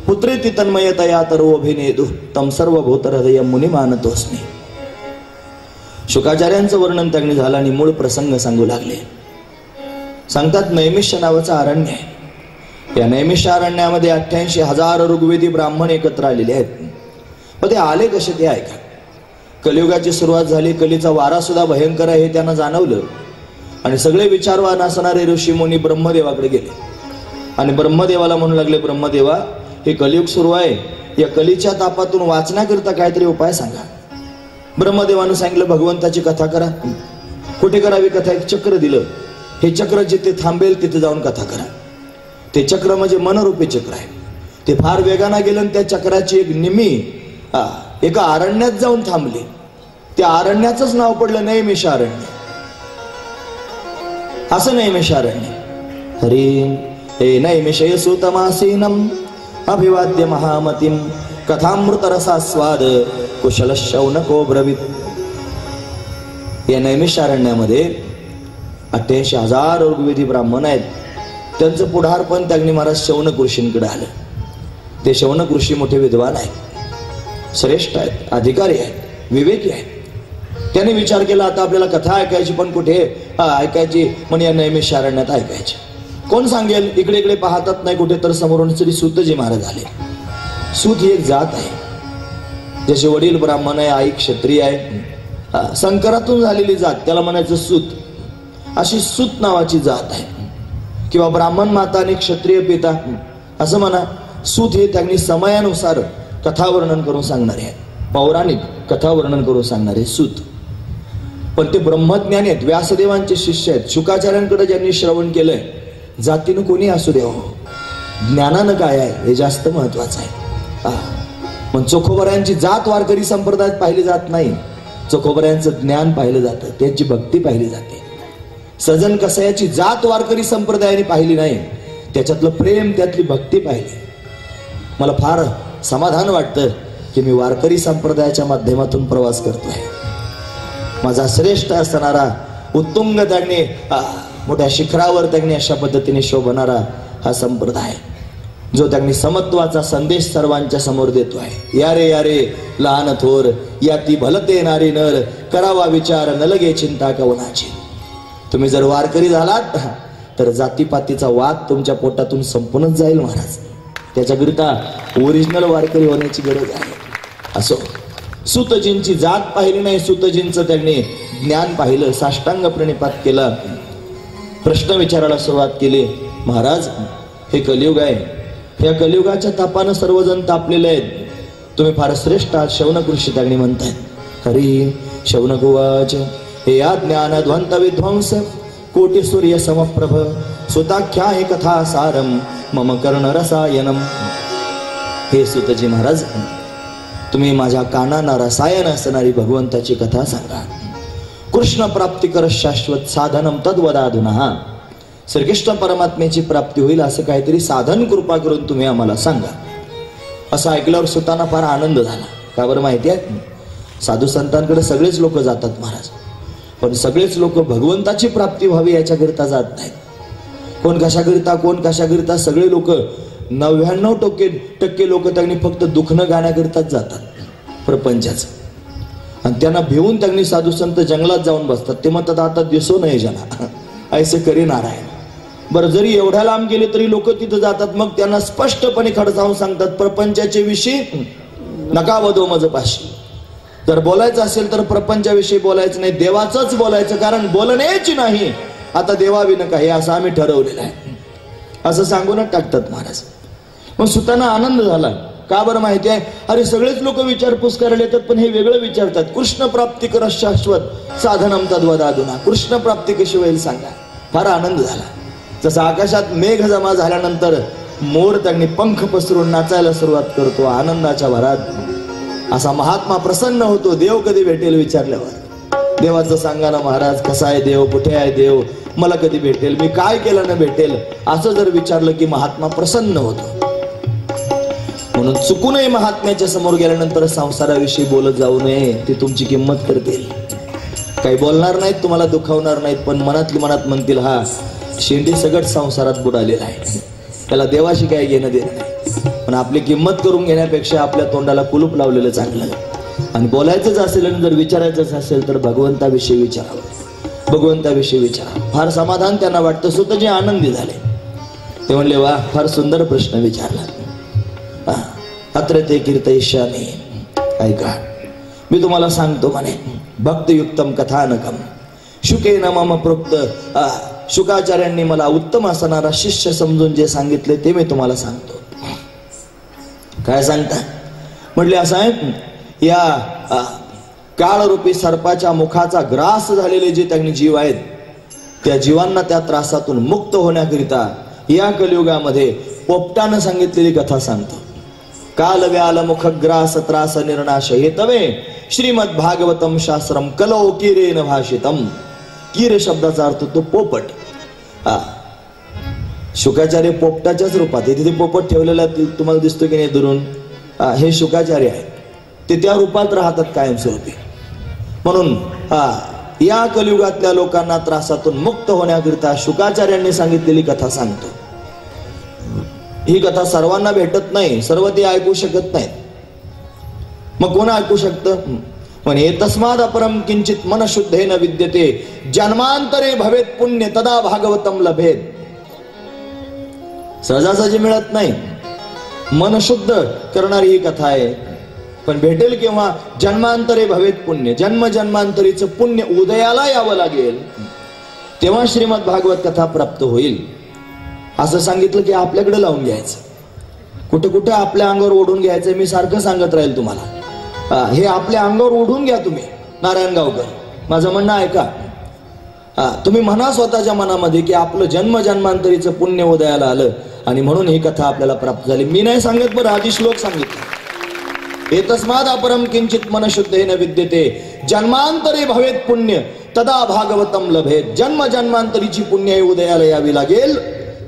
पुत्रेति तन्मयतया तरोभिनेदु तम सर्वभूत हृदय मुनी मानतोस्मी. शुकाचार्यांचं वर्णन त्यांनी झालं आणि मूळ प्रसंग सांगू लागले. सांगतात नैमिष्य नावाचं अरण्य आहे. या नैमिष्य अरण्यामध्ये 88,000 ऋग्वेदी ब्राह्मण एकत्र आलेले आहेत. पण ते आले कसे ते ऐका. कलियुगाची सुरुवात झाली. कलीचा वारा सुद्धा भयंकर आहे हे त्यांना जाणवलं आणि सगळे विचारवान असणारे ऋषी मुनी ब्रह्मदेवाकडे गेले आणि ब्रह्मदेवाला म्हणू लागले, ब्रह्मदेवा हे कलियुग सुरू आहे, या कलीच्या तापातून वाचण्याकरिता काहीतरी उपाय सांगा. ब्रह्मदेवानं सांगितलं भगवंताची कथा करा. कुठे करावी कथा? एक चक्र दिलं. हे चक्र जिथे थांबेल तिथे जाऊन कथा करा. ते चक्र म्हणजे मनरूपी चक्र आहे. ते फार वेगानं गेलं आणि त्या चक्राची एक निमी एका अरण्यात जाऊन थांबली. त्या अरण्याचंच नाव पडलं नैमिषारण्य. असं नैमिषारण्य. हरी हे नैमिषय सुतमासीनम अभिवाद्य महामतीम कथामृत रसास्वाद कुशल शौनको ब्रवीत. या नैमिषारण्यामध्ये 88,000 ऋग्वेदी ब्राह्मण आहेत. त्यांचं पुढारपण त्यांनी महाराज शौनक ऋषींकडे आलं. ते शौनक ऋषी मोठे विद्वान आहेत, श्रेष्ठ आहेत, अधिकारी आहेत, विवेकी आहेत. त्याने विचार केला आता आपल्याला कथा ऐकायची, पण कुठे ऐकायची? म्हणे या नैमिषारण्यात ऐकायची. कोण सांगेल? इकडे इकडे पाहतात नाही कुठे तर समोरून श्री सूतजी महाराज आले. सूत ही एक जात आहे. जसे वडील ब्राह्मण आहे, आई क्षत्रिय आहे, संकरातून झालेली जात त्याला म्हणायचं सूत. अशी सूत नावाची जात आहे. किंवा ब्राह्मण माता आणि क्षत्रिय पिता असं म्हणा. सूत हे त्यांनी समयानुसार कथा वर्णन करून सांगणारे आहेत. पौराणिक कथा वर्णन करून सांगणारे सूत. पण ते ब्रह्मज्ञानी आहेत, व्यासदेवांचे शिष्य आहेत. शुकाचार्यांकडे ज्यांनी श्रवण केलंय, जातीनं कोणी असू द्या हो, ज्ञानानं काय आहे हे जास्त महत्वाचं आहे. मग चोखोबऱ्यांची जात वारकरी संप्रदायात पाहिली जात नाही, चोखोबऱ्यांचं ज्ञान पाहिलं जातं, त्यांची भक्ती पाहिली जाते. सजन कसायाची जात वारकरी संप्रदायाने पाहिली नाही, त्याच्यातलं प्रेम, त्यातली भक्ती पाहिली. मला फार समाधान वाटतं की मी वारकरी संप्रदायाच्या माध्यमातून प्रवास करतोय. माझा श्रेष्ठ असणारा उत्तुंग त्यांनी मोठ्या शिखरावर त्यांनी अशा पद्धतीने शोभणारा हा संप्रदाय, जो त्यांनी समत्वाचा संदेश सर्वांच्या समोर देतोय. या रे लहान थोर, या ती भलते नारी नर, करावा विचार न लगे चिंता कवनाची. तुम्ही जर वारकरी झालात तर जातीपातीचा वाद तुमच्या पोटातून संपूनच जाईल महाराज. त्याच्याकरिता ओरिजिनल वारकरी होण्याची गरज आहे. असो, सुतजींची जात पाहिली नाही, सुतजींचं त्यांनी ज्ञान पाहिलं, साष्टांग प्रणिपात केला, प्रश्न विचारायला सुरुवात केली. महाराज, हे कलियुग आहे, या कलियुगाच्या तापानं सर्वजण तापलेले आहेत, तुम्ही फार श्रेष्ठ आहात. शौनक ऋषी त्यांनी म्हणतायत. हरी शौनक उवाच, हे या ज्ञान ध्वंत विध्वंस कोटी सूर्य समप्रभ, सुताख्या हे कथा सारम मम कर्ण रसायनम. हे सुतजी महाराज, तुम्ही माझ्या कानांना रसायन असणारी भगवंताची कथा सांगा. कृष्ण प्राप्ती कर शाश्वत साधनम तद्वदाधुना. श्रीकृष्ण परमात्म्याची प्राप्ती होईल असं काहीतरी साधन कृपा करून तुम्ही आम्हाला सांगा. असं ऐकल्यावर सुतांना फार आनंद झाला. का बरं माहिती आहे, साधू संतांकडे सगळेच लोक जातात महाराज, पण सगळेच लोक भगवंताची प्राप्ती व्हावी याच्याकरिता जात नाहीत. कोण कशाकरिता, सगळे लोक 99% लोक त्यांनी फक्त दुखणं गाण्याकरिताच जातात प्रपंचाचं. आणि त्यांना भिवून त्यांनी साधू संत जंगलात जाऊन बसतात. ते म्हणतात आता दिसो नाही जना ऐसे करी नारायण. बरं, जरी एवढ्या लांब गेले तरी लोक तिथं जातात. मग त्यांना स्पष्टपणे खडसावून सांगतात, प्रपंचाचे विषयी नका वदो मज पाशी. जर बोलायचं असेल तर प्रपंचाविषयी बोलायचं नाही, देवाचंच बोलायचं, कारण बोलण्याची नाही आता देवाविन काही, असं आम्ही ठरवलेलं आहे, असं सांगूनच टाकतात महाराज. मग सुतांना आनंद झाला. का बरं माहिती आहे, अरे सगळेच लोक विचारपूस करायला येतात, पण हे वेगळं विचारतात. कृष्ण प्राप्ती कर शाश्वत साधनम तद्वदाधुना. कृष्ण प्राप्ती कशी होईल सांगा. फार आनंद झाला. जसं आकाशात मेघ जमा झाल्यानंतर मोर त्यांनी पंख पसरून नाचायला सुरुवात करतो आनंदाच्या भरात, असा महात्मा प्रसन्न होतो. देव कधी भेटेल विचारल्यावर. देवाचं सांगा ना महाराज, कसा आहे देव, कुठे आहे देव, मला कधी भेटेल, मी काय केलं ना भेटेल, असं जर विचारलं की महात्मा प्रसन्न होतो. म्हणून चुकूनही महात्म्याच्या समोर गेल्यानंतर संसाराविषयी बोलत जाऊ नये. ते तुमची किंमत करतील. काही बोलणार नाहीत, तुम्हाला दुखावणार नाहीत, पण मनातली मनात म्हणतील, हा शेंडी सगट संसारात बुडालेला आहे, त्याला देवाशी काय घेणं देणं नाही. पण आपली किंमत करून घेण्यापेक्षा आपल्या तोंडाला कुलूप लावलेलं चांगलं. आणि बोलायचंच असेल आणि जर विचारायचंच असेल तर भगवंताविषयी विचारावं, भगवंताविषयी विचारावं. फार समाधान त्यांना वाटतं. सुतजी आनंदी झाले. ते म्हणले, वा, फार सुंदर प्रश्न विचारला. अत्र ते कीर्तयिष्यामि. ऐका, मी तुम्हाला सांगतो म्हणे, भक्तयुक्तम कथानकम शुकेन मम प्रोक्त. शुकाचार्यांनी मला उत्तम असणारा शिष्य समजून जे सांगितले ते मी तुम्हाला सांगतो. काय सांगता म्हटले, असं आहे, या काळरूपी सर्पाच्या मुखाचा ग्रास झालेले जे त्यांनी जीव आहेत, त्या जीवांना त्या त्रासातून मुक्त होण्याकरिता या कलियुगामध्ये पोपटानं सांगितलेली कथा सांगतो. काल व्याल मुखग्रास त्रास निर्नाश हेतवे श्रीमद भागवतम शास्त्रम कलो किरेन भाषितम. कीर शब्दाचा अर्थ तो पोपट. शुकाचार्य पोपटाच्याच रूपात, तिथे पोपट ठेवलेला तुम्हाला दिसतो की नाही दुरून, हे शुकाचार्य आहे. ते त्या रूपात राहतात कायमस्वरूपी. म्हणून या कलियुगातल्या लोकांना त्रासातून मुक्त होण्याकरिता शुकाचार्यांनी सांगितलेली कथा सांगतो. ही कथा सर्वांना भेटत नाही, सर्व ती ऐकू शकत नाहीत. मग कोण ऐकू शकतं म्हणे, तस्माद अपरम किंचित मन शुद्धेन विद्यते जन्मांतरे भवेत पुण्य तदा भागवतम लभेत. सहजासहजी मिळत नाही. मन शुद्ध करणारी ही कथा आहे, पण भेटेल केव्हा, जन्मांतरे भवेत पुण्य, जन्म जन्मांतरीचं पुण्य उदयाला यावं लागेल, तेव्हा श्रीमद भागवत कथा प्राप्त होईल. असं सांगितलं की आपल्याकडे लावून घ्यायचं. कुठे कुठे आपल्या अंगावर ओढून घ्यायचं, मी सारखं सांगत राहील तुम्हाला. हे आपल्या अंगावर ओढून घ्या तुम्ही नारायण गावकर. माझं म्हणणं ऐका. तुम्ही म्हणा स्वतःच्या मनामध्ये की आपलं जन्म जन्मांतरीचं पुण्य उदयाला आलं आणि म्हणून ही कथा आपल्याला प्राप्त झाली. मी नाही सांगत, बरं आधी श्लोक सांगितले. एतस्माद अपरम किंचित मन शुद्धेन विद्यते जन्मांतरे भवेत पुण्य तदा भागवतम लभेत. जन्म जन्मांतरीची पुण्य हे उदयाला यावी लागेल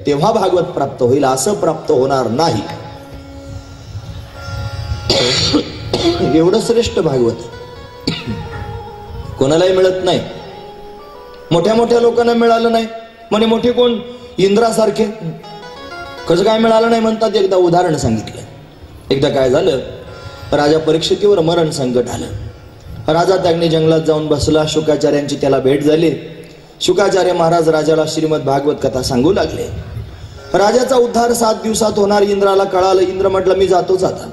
तेव्हा भागवत प्राप्त होईल, असं प्राप्त होणार नाही. एवढं श्रेष्ठ भागवत कोणालाही मिळत नाही. मोठ्या मोठ्या लोकांना मिळालं नाही. म्हणे मोठे कोण? इंद्रासारखे. कसं काय मिळालं नाही म्हणतात? एकदा उदाहरण सांगितलं. एकदा काय झालं, राजा परीक्षितीवर मरण संकट आलं. राजा त्याने जंगलात जाऊन बसला. शुकाचार्यांची त्याला भेट झाली. शुकाचार्य महाराज राजाला श्रीमद भागवत कथा सांगू लागले. राजाचा उद्धार 7 दिवसात होणार इंद्राला कळालं. इंद्र म्हटलं मी जातोच आता.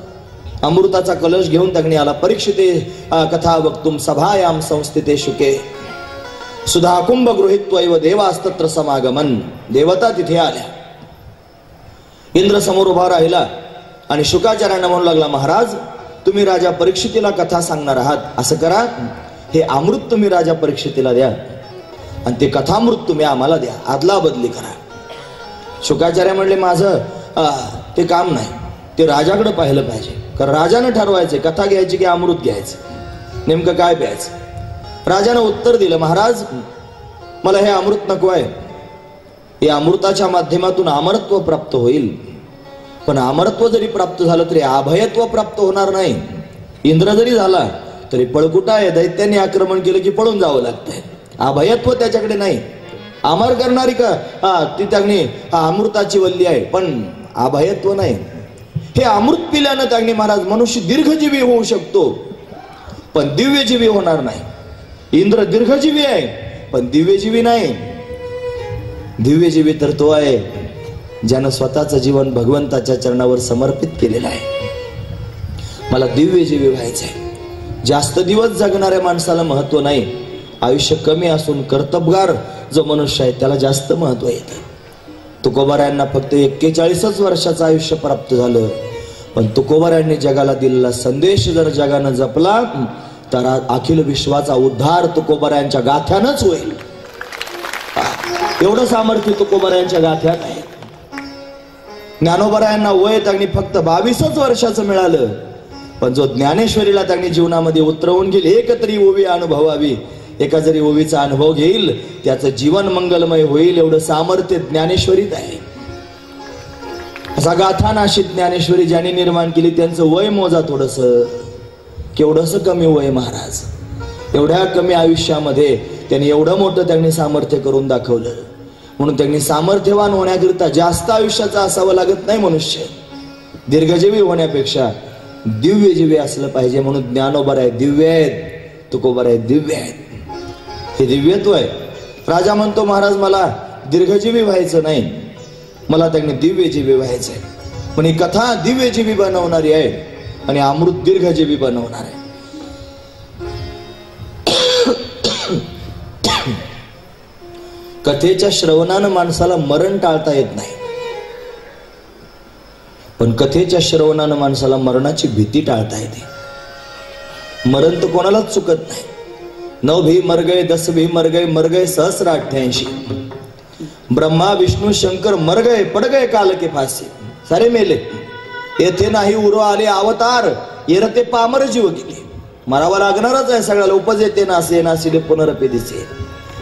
अमृताचा कलश घेऊन त्याने आला. परीक्षिते कथा वक्तुम सभायाम संस्थिते शुके सुधा कुंभ गृहीत्वैव देवास्तत्र समागमन. देवता तिथे आल्या. इंद्र समोर उभा राहिला आणि शुकाचार्यांना म्हणू लागला, महाराज तुम्ही राजा परीक्षितीला कथा सांगणार आहात, असं करा हे अमृत तुम्ही राजा परीक्षितीला द्या आणि ते कथामृत तुम्ही आम्हाला द्या, आदला बदली करा. शुकाचार्य म्हणले माझं ते काम नाही, ते राजाकडे पाहिलं पाहिजे. कारण राजानं ठरवायचं कथा घ्यायची की अमृत घ्यायचं, नेमकं काय प्यायचं. राजानं उत्तर दिलं, महाराज मला हे अमृत नको आहे. हे अमृताच्या माध्यमातून अमरत्व प्राप्त होईल, पण अमरत्व जरी प्राप्त झालं तरी अभयत्व प्राप्त होणार नाही. इंद्र जरी झाला तरी पळकुटा आहे, दैत्यांनी आक्रमण केलं की पळून जावं लागतंय. अभयत्व त्याच्याकडे नाही. अमर करणारी का ती त्याने अमृताची वल्ली आहे, पण अभयत्व नाही. हे अमृत पिल्यानं त्याने महाराज मनुष्य दीर्घजीवी होऊ शकतो, पण दिव्यजीवी होणार नाही. इंद्र दीर्घजीवी आहे पण दिव्यजीवी नाही. दिव्यजीवी तर तो आहे ज्यानं स्वतःचं जीवन भगवंताच्या चरणावर समर्पित केलेलं आहे. मला दिव्यजीवी व्हायचंय. जास्त दिवस जगणाऱ्या माणसाला महत्व नाही. आयुष्य कमी असून कर्तबगार जो मनुष्य आहे त्याला जास्त महत्व येतं. तुकोबारायांना फक्त 41 वर्षाचं आयुष्य प्राप्त झालं, पण तुकोबारायांनी जगाला दिलेला संदेश जर जगानं जपला तर अखिल विश्वाचा उद्धार तुकोबारायांच्या गाथ्यानंच होईल. एवढं सामर्थ्य तुकोबारायांच्या गाथ्यात आहे. ज्ञानोबारायांना वय त्यांनी फक्त 22 वर्षाचं मिळालं, पण जो ज्ञानेश्वरीला त्यांनी जीवनामध्ये उतरवून गेली, एक तरी ओवी अनुभवावी, एका जरी ओवीचा अनुभव घेईल त्याचं जीवन मंगलमय होईल, एवढं सामर्थ्य ज्ञानेश्वरीत आहे. असा गाथा नाशित ज्ञानेश्वरी ज्यांनी निर्माण केली त्यांचं वय मोजा थोडस, केवढंसं कमी वय महाराज. एवढ्या कमी आयुष्यामध्ये त्यांनी एवढं मोठं त्यांनी सामर्थ्य करून दाखवलं. म्हणून त्यांनी सामर्थ्यवान होण्याकरिता जास्त आयुष्याचा असावं लागत नाही. मनुष्य दीर्घजीवी होण्यापेक्षा दिव्यजीवी असलं पाहिजे. म्हणून ज्ञानोबर आहे दिव्य आहेत, तुकोबर आहे दिव्य आहेत. हे दिव्यत्व आहे. राजा म्हणतो महाराज मला दीर्घजीवी व्हायचं नाही, मला त्यांनी दिव्यजीवी व्हायचंय. पण ही कथा दिव्यजीवी बनवणारी आहे आणि अमृत दीर्घजीवी बनवणार आहे. कथेच्या श्रवणानं माणसाला मरण टाळता येत नाही, पण कथेच्या श्रवणानं माणसाला मरणाची भीती टाळता येते. मरण तर कोणालाच चुकत नाही. 9 भी मर गए, 10 भी मर गए सहस्र 88. ब्रह्मा विष्णू शंकर मर गए, पड गए काल के फाशी. सारे मेले. येथे नाही उरो आले अवतार, येरते पामर जीव गेले. मरावा लागणारच आहे सगळ्याला. उपजेते नासे नासिले पुनरपे दिसे,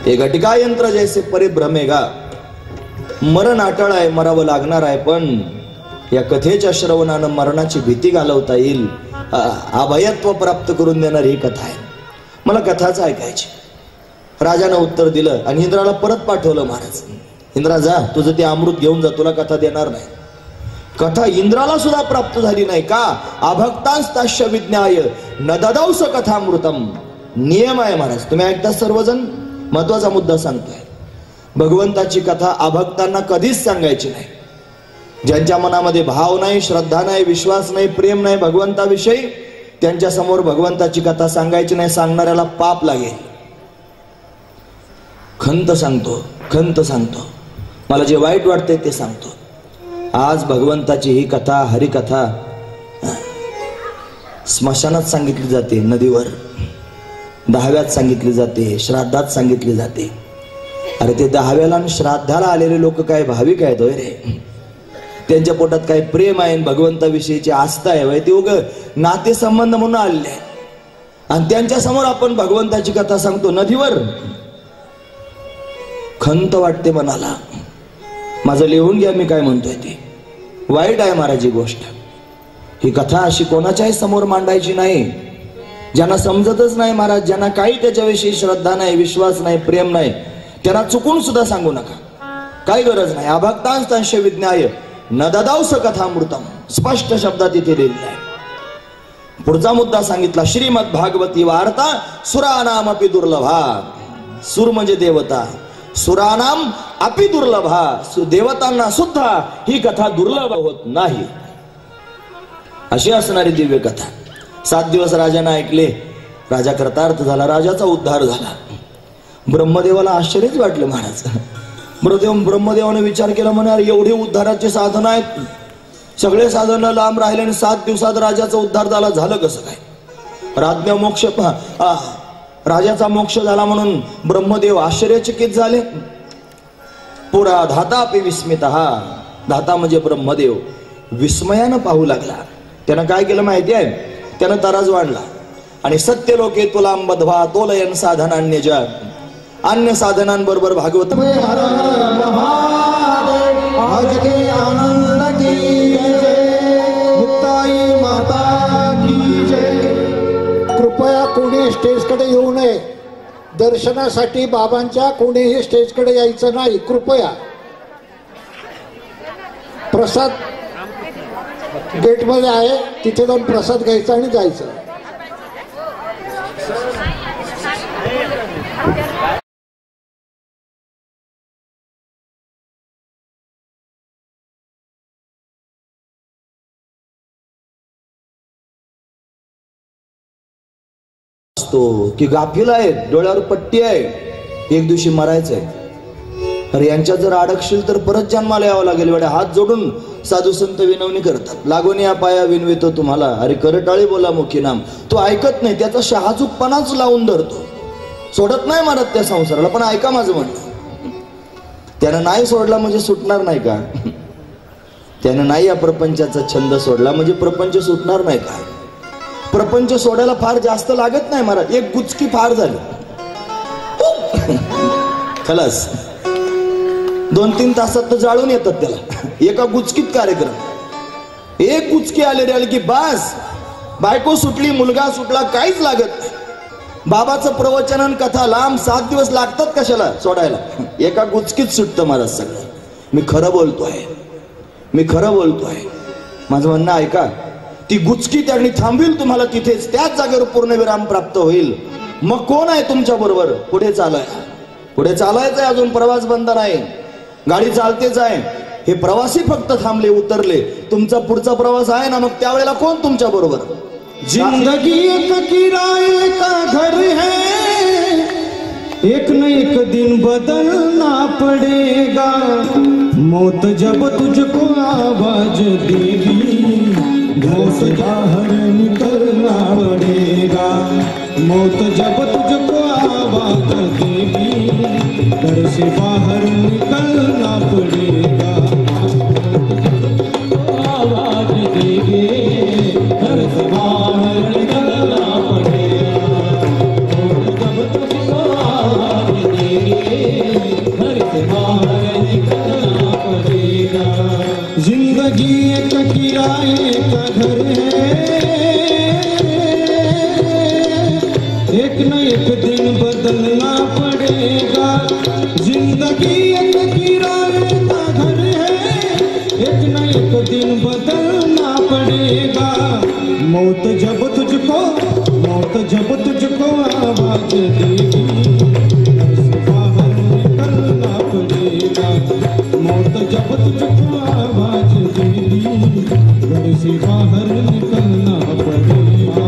हे घटिका यंत्र जैसे परिभ्रमेगा. मरण अटळ आहे, मरावं लागणार आहे, पण या कथेच्या श्रवणानं मरणाची भीती घालवता येईल, अभयत्व प्राप्त करून देणारी ही कथा आहे. मला कथाच ऐकायची. राजानं उत्तर दिलं आणि इंद्राला परत पाठवलं. महाराज इंद्रा जा, तुझं ते अमृत घेऊन जा, तुला कथा देणार नाही. कथा इंद्राला सुद्धा प्राप्त झाली नाही. का? अभक्तांस्ताश्य विज्ञाय न ददौस कथामृतम. नियम आहे महाराज, तुम्ही ऐकता सर्वजण. महत्वाचा मुद्दा सांगतोय. भगवंताची कथा अभक्तांना कधीच सांगायची नाही. ज्यांच्या मनामध्ये भाव नाही, श्रद्धा नाही, विश्वास नाही, प्रेम नाही भगवंताविषयी, त्यांच्या समोर भगवंताची कथा सांगायची नाही. सांगणाऱ्याला पाप लागेल. खंत सांगतो, मला जे वाईट वाटतंय ते सांगतो. आज भगवंताची ही कथा, हरिकथा स्मशानात सांगितली जाते, नदीवर, दहाव्यात सांगितली जाते, श्राद्धात सांगितली जाते. अरे ते दहाव्याला आणि श्राद्धाला आलेले लोक काय भाविक आहेत होय रे? त्यांच्या पोटात काही प्रेम आहे, भगवंताविषयीची आस्था आहे, ते उग नातेसंबंध म्हणून आले आहे. आणि त्यांच्या समोर आपण भगवंताची कथा सांगतो नदीवर. खंत वाटते मनाला. माझं लिहून घ्या मी काय म्हणतोय ते. वाईट आहे महाराज ही गोष्ट. ही कथा अशी कोणाच्याही समोर मांडायची नाही. ज्यांना समजतच नाही महाराज, ज्यांना काही त्याच्याविषयी श्रद्धा नाही, विश्वास नाही, प्रेम नाही, त्यांना चुकून सुद्धा सांगू नका. काही गरज नाही. अभक्तांश विज्ञाय न ददावस कथामृतम, स्पष्ट शब्दात इथे लिहिलेलं आहे. पुढचा मुद्दा सांगितला. श्रीमद भागवती वार्ता सुरानाम अपि दुर्लभा. सुर म्हणजे देवता. सुरानाम अपि दुर्लभा. देवतांना सुद्धा ही कथा दुर्लभ होत नाही. अशी असणारी दिव्य कथा. 7 दिवस राजाने ऐकले. राजा कृतार्थ झाला. राजाचा उद्धार झाला. ब्रह्मदेवाला आश्चर्यच वाटलं महाराज. ब्रह्मदेवाने विचार केला, म्हणे एवढे उद्धाराचे साधन आहेत, सगळे साधन लांब राहिले आणि 7 दिवसात राजाचा उद्धार झालं कसं काय? राज्ञा मोक्ष राजाचा मोक्ष झाला म्हणून ब्रह्मदेव आश्चर्यचकित झाले. पुरा धातापि विस्मितः. धाता म्हणजे ब्रह्मदेव विस्मयानं पाहू लागला. त्यानं काय केलं माहिती आहे? त्यानं तराजू आणला आणि सत्य लोके तुलाम बधवा तोलयन साधनान्य अन्य साधनांबरोबर भागवत आज के आनंद की जय, मुक्ताई माता की जय. कृपया कोणी स्टेजकडे येऊ नये. दर्शनासाठी बाबांच्या कोणीही स्टेजकडे यायचं नाही. कृपया. प्रसाद गेटमध्ये आहे, तिथे जाऊन प्रसाद घ्यायचा आणि जायचं. की गाफील आहे, डोळ्यावर पट्टी आहे, एक दिवशी मरायचंय. अरे यांच्यात जर अडकशील तर परत जन्माला यावं लागेल. एवढे हात जोडून साधू संत विनवणी करतात. लागून या पाया विनवितो तुम्हाला. अरे करटाळी बोला मुखी नाम. तो ऐकत नाही. त्याचा शहाजूकपणाच लावून धरतो. सोडत नाही मारत त्या संसाराला. पण ऐका माझं म्हणणं, त्यानं नाही सोडला म्हणजे सुटणार नाही का? त्यानं नाही या प्रपंचाचा छंद सोडला म्हणजे प्रपंच सुटणार नाही का? प्रपंच सोडायला फार जास्त लागत नाही महाराज. एक गुचकी फार झाली खलास. 2-3 तासात तर जाळून येतात त्याला. एका गुचकीत कार्यक्रम. एक गुचकी आले की बास. बायको सुटली, मुलगा सुटला, काहीच लागत नाही. बाबाचं प्रवचन कथा लांब 7 दिवस लागतात कशाला सोडायला. एका गुचकीत सुटतं महाराज सगळं. मी खरं बोलतोय. माझं म्हणणं ऐका. ती गुचकी त्यांनी थांबविल तुम्हाला तिथेच. त्याच जागेवर पूर्णविराम प्राप्त होईल. मग कोण आहे तुमच्या बरोबर? पुढे चालायचंय. अजून प्रवास बंद नाही. गाडी चालतेच आहे. हे प्रवासी फक्त थांबले, उतरले. तुमचा पुढचा प्रवास आहे ना. मग त्यावेळेला कोण तुमच्या बरोबर? जिंदगी एक किराए का घर है, एक न एक दिन बदलना पड़ेगा. मौत जब तुझको आवाज देगी, मौत बाहर निकलना पड़ेगा. मौत जब तुझको आवाज देगी, घर से बाहर निकलना पड़ेगा. आवाज देगी, घर से बाहर निकलना पड़ेगा. मौत जब तुझको आवाज देगी, घर से बाहर निकलना पड़ेगा. जिंदगी एक किराए का घर है, एक न एक दिन बदलना पड़ेगा. जिंदगी एक किराए का घर है, एक न एक दिन बदलना पड़ेगा. मौत जब तुझको आवाज देगी, घर से बाहर निकलना पड़ेगा. मौत जब तुझको आवाज देगी, घर से बाहर निकलना पड़ेगा.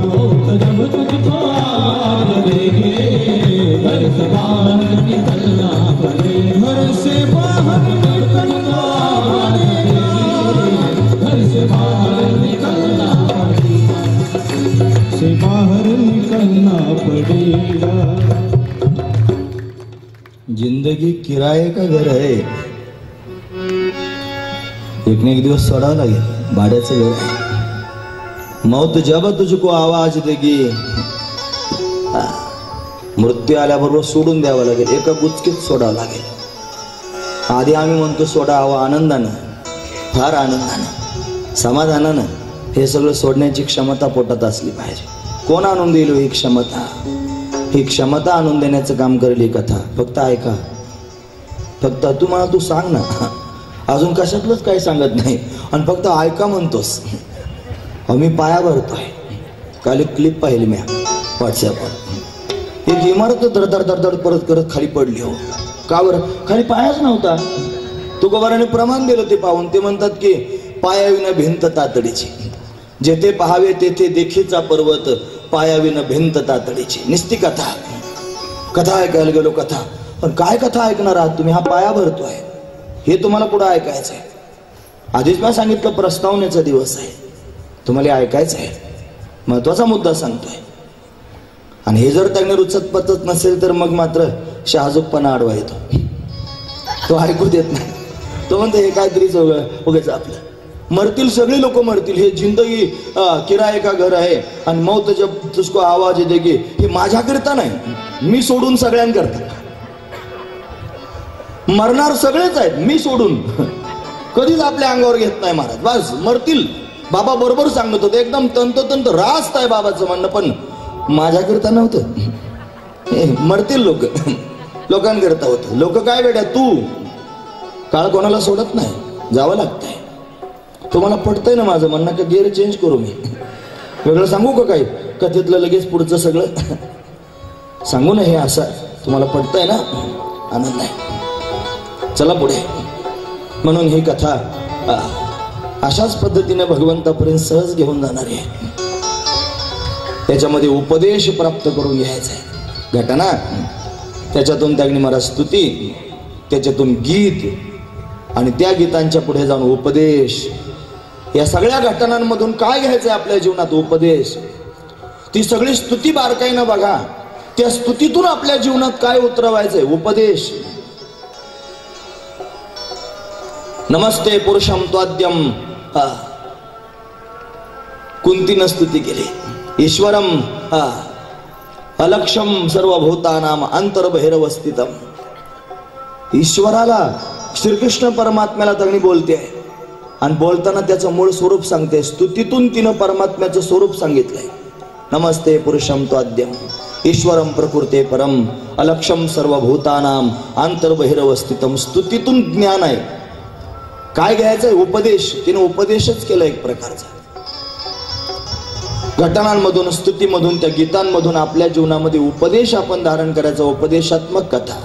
मौत जब तुझको आवाज देगी, घर से बाहर निकलना पड़ेगा. घर से बाहर निकलना पड़ेगा. घर से बाहर निकलना पड़ेगा. से बाहर निकलना पड़ेगा. जिंदगी किराए का घर है, एक ना एक दिवस सोडावं लागेल, भाड्याचं घर आहे. मौत जब तुझको आवाज देगी, मृत्यू आल्याबरोबर सोडून द्यावं लागेल, एका गुचकीत सोडावं लागेल. आधी आम्ही म्हणतो सोडावं आनंदानं, फार आनंदानं, समाधानानं. हे सगळं सोडण्याची क्षमता पोटात असली पाहिजे. कोण आणून देईल ही क्षमता? ही क्षमता आणून देण्याचं काम करेल ही कथा. फक्त ऐका, फक्त तू मला तू सांग ना, अजून कशातलंच काही सांगत नाही आणि फक्त ऐका म्हणतोस. आम्ही पाया भरतोय. काल एक क्लिप पाहिली मी व्हॉट्सअपवर. एक इमारत धडधड धडधड परत करत खाली पडली. हो का बरं? खाली पायाच नव्हता. तुकोबाराने प्रमाण दिलं ते पाहून. ते म्हणतात की पायाविना भिंत तातडीची, जेथे पहावे तेथे देखीचा पर्वत, पायाविना भिंत तातडीची. निस्ती कथा, कथा ऐकायला गेलो कथा. पण काय कथा ऐकणार आहात तुम्ही? हा पाया भरतोय, हे तुम्हाला पुढे ऐकायचं आहे. आधीच मी सांगितलं प्रस्तावनेचा दिवस आहे, तुम्हाला ऐकायचं आहे. महत्वाचा मुद्दा सांगतोय. आणि हे जर त्याने रुचत पचत नसेल तर मग मात्र शहाजूकपणा आडवा येतो. तो ऐकू देत नाही. तो म्हणतो हे काहीतरीच उगाच आपलं. मरतील सगळे लोक मरतील, हे जिंदगी किराये का घर आहे. आणि मौत जब तुझको आवाज देगी, हे माझ्याकरता नाही, मी सोडून सगळ्यांकरता. मरणार सगळेच आहेत, मी सोडून. कधीच आपल्या अंगावर घेत नाही महाराज. बस मरतील. बाबा बरोबर सांगत होते, एकदम तंतोतंत रास्त आहे बाबाचं म्हणणं. पण माझ्याकरता नव्हतं. मरतील लोक, लोकांकरता होतं. लोक काय बेटा, तू काळ कोणाला सोडत नाही, जावं लागतंय. तुम्हाला पटतंय ना माझं म्हणणं? का गेअर चेंज करू मी? वेगळं सांगू का काही कथेतलं लगेच पुढचं सगळं सांगू ना? हे असं तुम्हाला पटतंय ना? आनंद आहे. चला पुढे. म्हणून ही कथा अशाच पद्धतीने भगवंतापर्यंत सहज घेऊन जाणारी आहे. त्याच्यामध्ये उपदेश प्राप्त करून घ्यायचा आहे. घटना, त्याच्यातून त्यागणी मला स्तुती, त्याच्यातून गीत, आणि त्या गीतांच्या पुढे जाऊन उपदेश. या सगळ्या घटनांमधून काय घ्यायचंय आपल्या जीवनात? उपदेश. ती सगळी स्तुती बारकाईनं बघा, त्या स्तुतीतून आपल्या जीवनात काय उतरवायचंय? उपदेश. नमस्ते पुरुषम त्वाद्यम, कुंतीनं स्तुती केली. ईश्वरम अलक्षम सर्वभूतानाम अंतर्बहिर्वस्थितम. ईश्वराला, श्रीकृष्ण परमात्म्याला त्यांनी बोलते आहे आणि बोलताना त्याचं मूळ स्वरूप सांगते. स्तुतीतून तिनं परमात्म्याचं स्वरूप सांगितलंय. नमस्ते पुरुषम त्वाद्यम ईश्वरम प्रकृते परम अलक्षम सर्वभूतानाम अंतर्बहिर्वस्थितम. स्तुतीतून ज्ञान आहे. काय घ्यायचंय? उपदेश. तिने उपदेशच केला एक प्रकारचा. घटनांमधून, स्तुतीमधून, त्या गीतांमधून आपल्या जीवनामध्ये उपदेश आपण धारण करायचा. उपदेशात्मक कथा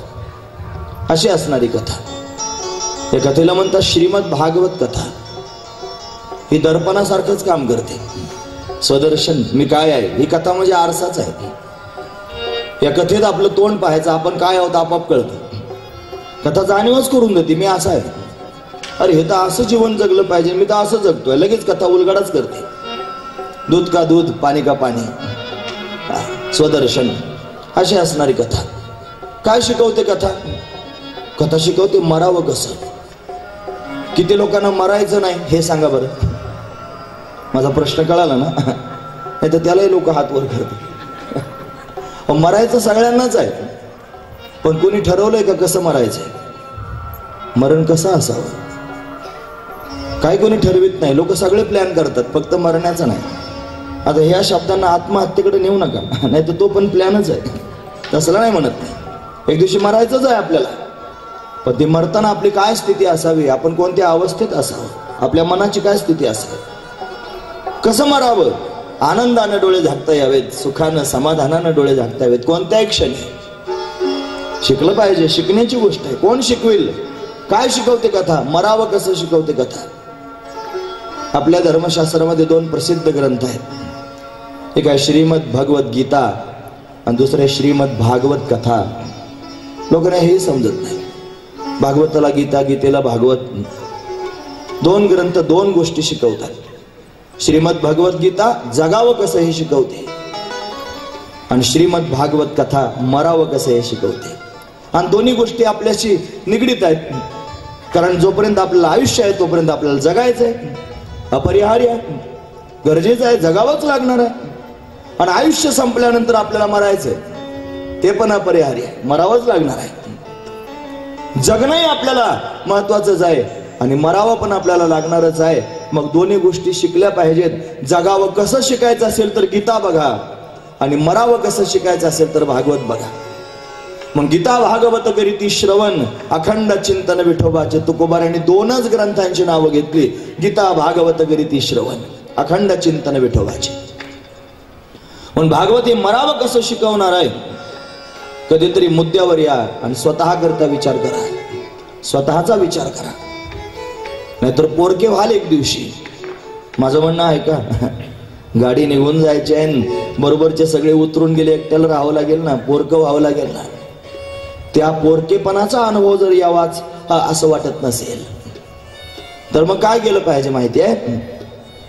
अशी असणारी कथा. त्या कथेला म्हणतात श्रीमद भागवत कथा. ही दर्पणासारखंच काम करते. स्वदर्शन मी काय आहे, ही कथा म्हणजे आरसाच आहे. या कथेत आपलं तोंड पाहायचं, आपण काय आहोत आपाप कळतं. कथा जाणीवच करून देते मी असा आहे. अरे हे तर असं जीवन जगलं पाहिजे, मी तर असं जगतोय. लगेच कथा उलगडाच करते. दूध का दूध, पाणी का पाणी. स्वदर्शन अशी असणारी कथा. काय शिकवते कथा? कथा शिकवते मरावं कसं. किती लोकांना मरायचं नाही हे सांगा बरं. माझा प्रश्न कळाला ना? नाही तर त्यालाही लोक हात वर करतात. मरायचं सगळ्यांनाच आहे, पण कोणी ठरवलंय का कसं मरायचंय? मरण कसं असावं काय कोणी ठरवित नाही. लोक सगळे प्लॅन करतात, फक्त मरण्याचं नाही. आता ह्या शब्दांना आत्महत्येकडे नेऊ नका, नाही तर तो पण प्लॅनच आहे. तसला नाही म्हणत नाही. एक दिवशी मरायचंच आहे आपल्याला, पण ते मरताना आपली काय स्थिती असावी, आपण कोणत्या अवस्थेत असावं, आपल्या मनाची काय स्थिती असावी, कसं मरावं. आनंदानं डोळे झाकता यावेत, सुखानं समाधानानं डोळे झाकता यावेत. कोणत्याही क्षणी शिकलं पाहिजे. शिकण्याची गोष्ट आहे. कोण शिकवेल? काय शिकवते कथा? मरावं कसं शिकवते कथा. आपल्या धर्मशास्त्रामध्ये दोन प्रसिद्ध ग्रंथ आहेत. एक आहे श्रीमद भगवत गीता आणि दुसरे श्रीमद भागवत कथा. लोकांना हे समजत नाही. भागवताला गीता, गीतेला भागवत. दोन ग्रंथ दोन गोष्टी शिकवतात. श्रीमद भगवत गीता जगावं कसं हे शिकवते आणि श्रीमद भागवत कथा मरावं कसं हे शिकवते. आणि दोन्ही गोष्टी आपल्याशी निगडीत आहेत. कारण जोपर्यंत आपल्याला आयुष्य आहे तोपर्यंत आपल्याला जगायचंय, अपरिहार्य आहे, गरजेचं आहे, जगावंच लागणार आहे. आणि आयुष्य संपल्यानंतर आपल्याला मरायचंय, ते पण अपरिहार्य आहे, मरावंच लागणार आहे. जगणंही आपल्याला महत्वाचंच आहे आणि मरावं पण आपल्याला लागणारच आहे. मग दोन्ही गोष्टी शिकल्या पाहिजेत. जगावं कसं शिकायचं असेल तर गीता बघा, आणि मरावं कसं शिकायचं असेल तर भागवत बघा. मग गीता भागवत करीती श्रवण, अखंड चिंतन विठोबाचे. तुकोबारांनी दोनच ग्रंथांची नावं घेतली, गीता भागवत करीती श्रवण, अखंड चिंतन विठोबाचे. पण भागवत हे मरावं कसं शिकवणार आहे. कधीतरी मुद्द्यावर या आणि स्वतः करता विचार करा, स्वतःचा विचार करा, नाहीतर पोरके व्हाल एक दिवशी. माझं म्हणणं आहे का, गाडी निघून जायची आहे, बरोबरचे सगळे उतरून गेले, एकट्याला राहावं लागेल ना, पोरकं व्हावं लागेल ना. त्या पोरकेपणाचा अनुभव जर यावाच असं वाटत नसेल तर मग काय केलं पाहिजे माहिती आहे,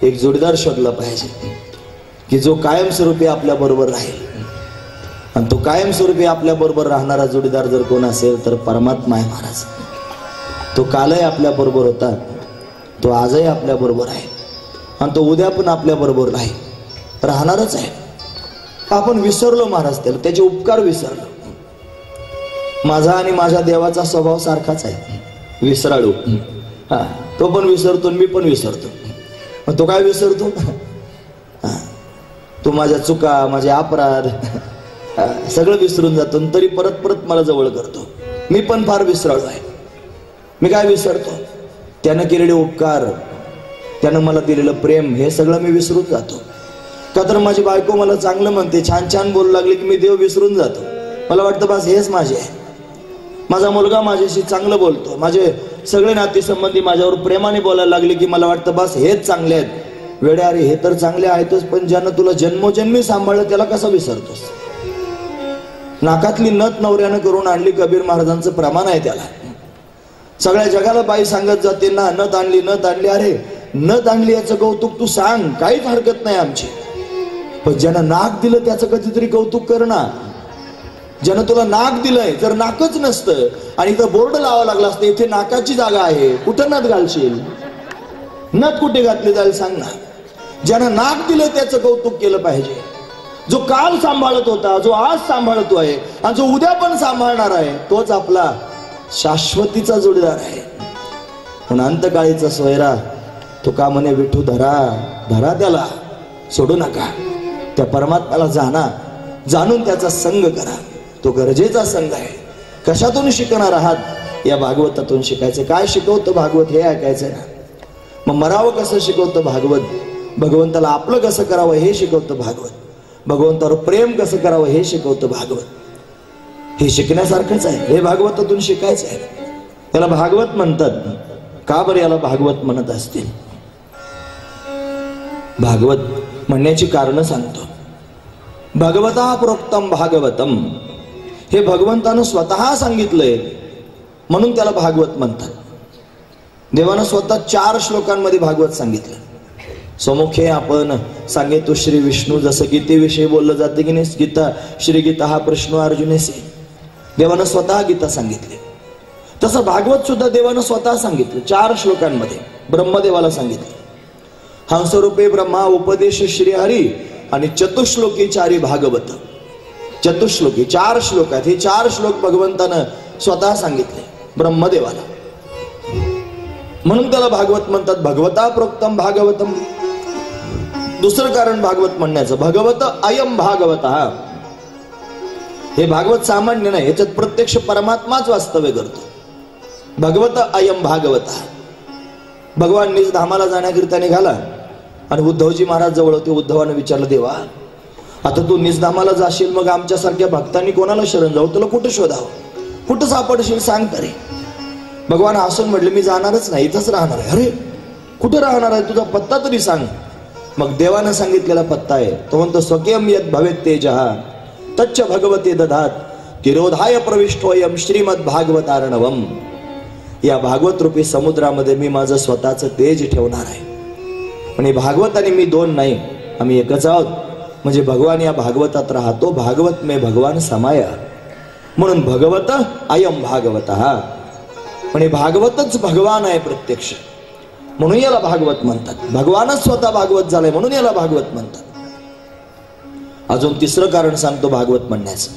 एक जोडीदार शोधला पाहिजे की जो कायमस्वरूपी आपल्या बरोबर राहील. आणि तो कायमस्वरूपी आपल्या बरोबर राहणारा जोडीदार जर कोण असेल तर परमात्मा आहे महाराज. तो कालही आपल्या बरोबर होता, तो आजही आपल्या बरोबर आहे आणि तो उद्या पण आपल्या बरोबर राहणारच आहे. आपण विसरलो महाराज त्याला, त्याचे उपकार विसरलो. माझा आणि माझ्या देवाचा स्वभाव सारखाच आहे, विसराळू. तो पण विसरतो, मी पण विसरतो. मग तो काय विसरतो, तो माझ्या चुका, माझे अपराध सगळं विसरून जातो, तरी परत परत मला जवळ करतो. मी पण फार विसराळू आहे. मी काय विसरतो, त्यानं केलेले उपकार, त्यानं मला दिलेलं प्रेम, हे सगळं मी विसरून जातो. का तर माझी बायको मला चांगलं म्हणते, छान छान बोलू लागले की मी देव विसरून जातो. मला वाटतं बस हेच माझे आहे. माझा मुलगा माझ्याशी चांगलं बोलतो, माझे सगळे नातेसंबंधी माझ्यावर प्रेमाने बोलायला लागले की मला वाटतं बस हेच चांगले आहेत. वेड्या, अरे हे तर चांगले आहेतच, पण ज्यानं तुला जन्मोजन्मी सांभाळलं त्याला कसं विसरतोस. नाकातली नथ नवऱ्यानं करून आणली, कबीर महाराजांचं प्रमाण आहे त्याला. सगळ्या जगाला बाई सांगत जाते ना, नथ आणली, नथ आणली. अरे नथ आणली याचं कौतुक तू सांग, काहीच हरकत नाही आमची, पण ज्यानं नाक दिलं त्याचं कधीतरी कौतुक कर ना. ज्यानं तुला नाक दिलंय, जर नाकच नसतं आणि इथं बोर्ड लावावं लागला असतं इथे नाकाची जागा आहे, कुठं नथ घालशील, नथ कुठे घातली जाईल सांग ना. ज्यानं नाक दिलं त्याचं कौतुक केलं पाहिजे. जो काल सांभाळत होता, जो आज सांभाळतो आहे आणि जो उद्या पण सांभाळणार आहे, तोच आपला शाश्वतीचा जोडीदार आहे. पण अंतकाळीचा सोयरा तो का म्हणे, विठू धरा धरा, त्याला सोडू नका. त्या परमात्म्याला जाणून त्याचा संग करा. तो गरजेचा संघ आहे. कशातून शिकणार आहात, या भागवतातून शिकायचं. काय शिकवतं भागवत हे ऐकायचं ना. मग मरावं कसं शिकवतं भागवत, भगवंताला आपलं कसं करावं हे शिकवतं भागवत, भगवंतावर प्रेम कसं करावं हे शिकवतं भागवत. हे शिकण्यासारखंच आहे, हे भागवतातून शिकायचं आहे. याला भागवत म्हणतात. का बरं याला भागवत म्हणत असतील, भागवत म्हणण्याची कारणं सांगतो. भगवता प्रोक्तम भागवतम, हे भगवंतानं स्वतः सांगितलंय म्हणून त्याला भागवत म्हणतात. देवानं स्वतः 4 श्लोकांमध्ये भागवत सांगितलं. समुखे आपण सांगितो श्री विष्णू, जसं गीतेविषयी बोललं जाते की नाही, गीता श्री गीता हा प्रश्न अर्जुनेसे, देवानं स्वतः गीता सांगितली. तसं भागवत सुद्धा देवानं स्वतः सांगितलं 4 श्लोकांमध्ये. ब्रह्मदेवाला सांगितलं, हंसरूपे ब्रह्मा उपदेश श्री हरी, आणि चतुश्लोकी चारी भागवत. चतुश्लोकी 4 श्लोक आहेत. हे 4 श्लोक भगवंतानं स्वतः सांगितले ब्रह्मदेवाला, म्हणून त्याला भागवत म्हणतात. भगवता प्रोक्तम भागवतम. दुसरं कारण भागवत म्हणण्याचं, भगवत अयम भागवत. हे भागवत सामान्य नाही, याच्यात प्रत्यक्ष परमात्माच वास्तव्य करतो. भगवत अयम भागवत. भगवान निज धामाला जाण्याकरिता निघाला आणि उद्धवजी महाराज जवळ होते. उद्धवानं विचारलं, देवा आता तू निजधामाला जाशील, मग आमच्यासारख्या भक्तांनी कोणाला शरण जाऊ, तुला कुठं शोधावं, कुठं सापडशील सांग तरी. भगवान हसून म्हटले, मी जाणारच नाही, इथंच राहणार आहे. अरे कुठं राहणार आहे, तुझा पत्ता तरी सांग. मग देवानं सांगितलेला पत्ता आहे तो म्हणतो, स्वकीयम यद भवेत तेजः तच्च भगवते दधात तिरोधाय प्रविष्टोयम श्रीमद भागवतारणवम. या भागवत रूपी समुद्रामध्ये मी माझं स्वतःचं तेज ठेवणार आहे. पण हे भागवत आणि मी 2 नाही, आम्ही एकच आहोत. म्हणजे भगवान या भागवतात राहतो. भागवत में भगवान समाया, म्हणून भगवत अयम भागवत. म्हणजे भागवतच भगवान आहे प्रत्यक्ष, म्हणून याला भागवत म्हणतात. भगवानच स्वतः भागवत झालाय म्हणून याला भागवत म्हणतात. अजून तिसरं कारण सांगतो भागवत म्हणण्याचं.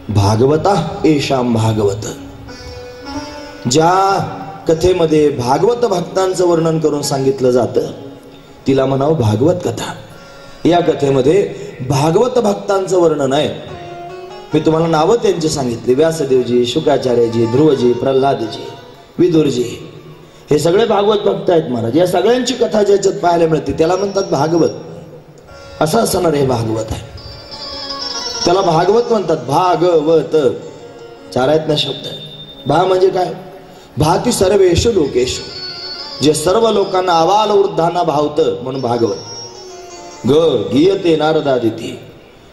भागवता एशाम भागवत. ज्या कथेमध्ये भागवत भक्तांचं वर्णन करून सांगितलं जातं तिला म्हणावं भागवत कथा. या कथेमध्ये भागवत भक्तांचं वर्णन आहे. मी तुम्हाला नावं त्यांची सांगितली. व्यासदेवजी, शुकाचार्यजी, ध्रुवजी, प्रल्हादजी, विदुरजी, हे सगळे भागवत भक्त आहेत महाराज. या सगळ्यांची कथा ज्याच्यात पाहायला मिळते त्याला म्हणतात भागवत. असं असणार हे भागवत आहे. त्याला भागवत म्हणतात. भागवत 4 आहेत ना शब्द. भा म्हणजे काय? भाती सर्वेषु लोकेषु, जे सर्व लोकांना आवाल वृद्धांना भावतं म्हणून भागवत. ग गीयते नारदादिती,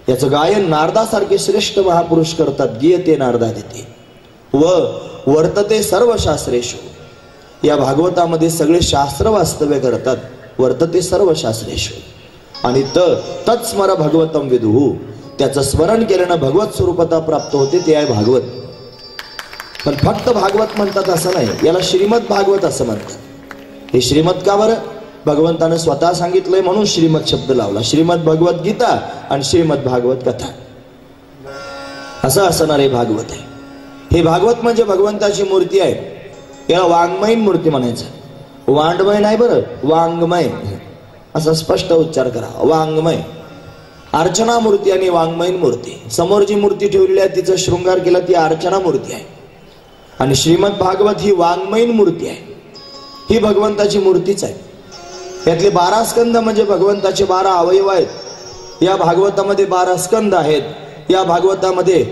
याचं गायन नारदासारखे श्रेष्ठ महापुरुष करतात. गीयते नारदादिती. व वर्तते सर्व शास्त्रेषु, या भागवतामध्ये सगळे शास्त्र वास्तव्य करतात. वर्तते सर्व शास्त्रेषु. आणि तत्स्मर भगवतम विदुः, त्याचं स्मरण केल्यानं भगवत स्वरूपता प्राप्त होते, ते आहे भागवत. पण फक्त भागवत म्हणतात असं नाही, याला श्रीमद भागवत असं म्हणतात. हे श्रीमद का बरं? भगवंतानं स्वतः सांगितलंय म्हणून श्रीमद शब्द लावला. श्रीमद भगवत गीता आणि श्रीमद भागवत कथा असं असणार हे भागवत आहे. हे भागवत म्हणजे भगवंताची मूर्ती आहे. याला वाङ्मयीन मूर्ती म्हणायचं. वाङ्मय नाही बरं, वाङ्मय असा स्पष्ट उच्चार करा. वाङ्मय. अर्चना मूर्ती आणि वाङ्मयीन मूर्ती. समोर जी मूर्ती ठेवलेली आहे तिचा शृंगार केला ती अर्चना मूर्ती आहे. आणि श्रीमद भागवत ही वाङ्मयीन मूर्ती आहे. ही भगवंताची मूर्तीच आहे. यातले 12 स्कंद म्हणजे भगवंताचे 12 अवयव आहेत. या भागवतामध्ये 12 स्कंद आहेत. या भागवतामध्ये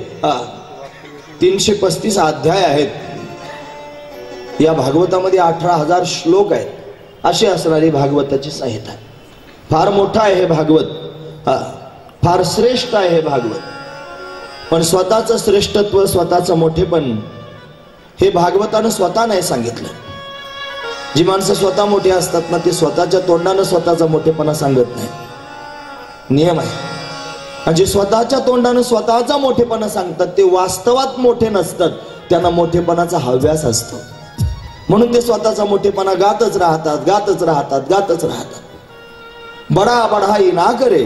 335 अध्याय आहेत. या भागवतामध्ये 18,000 श्लोक आहेत. अशी असणारी भागवताची संहिता. फार मोठा आहे हे भागवत. फार श्रेष्ठ आहे हे भागवत. पण स्वतःचं श्रेष्ठत्व, स्वतःचं मोठेपण हे भागवतानं स्वतः नाही सांगितलं. जी माणसं स्वतः मोठी असतात ना ती स्वतःच्या तोंडानं स्वतःचा मोठेपणा सांगत नाही. नियम आहे. आणि जे स्वतःच्या तोंडानं स्वतःचा मोठेपणा सांगतात ते वास्तवात मोठे नसतात. त्यांना मोठेपणाचा हव्यास असतो. म्हणून ते स्वतःचा मोठेपणा गातच राहतात. बडा बढाई ना करे.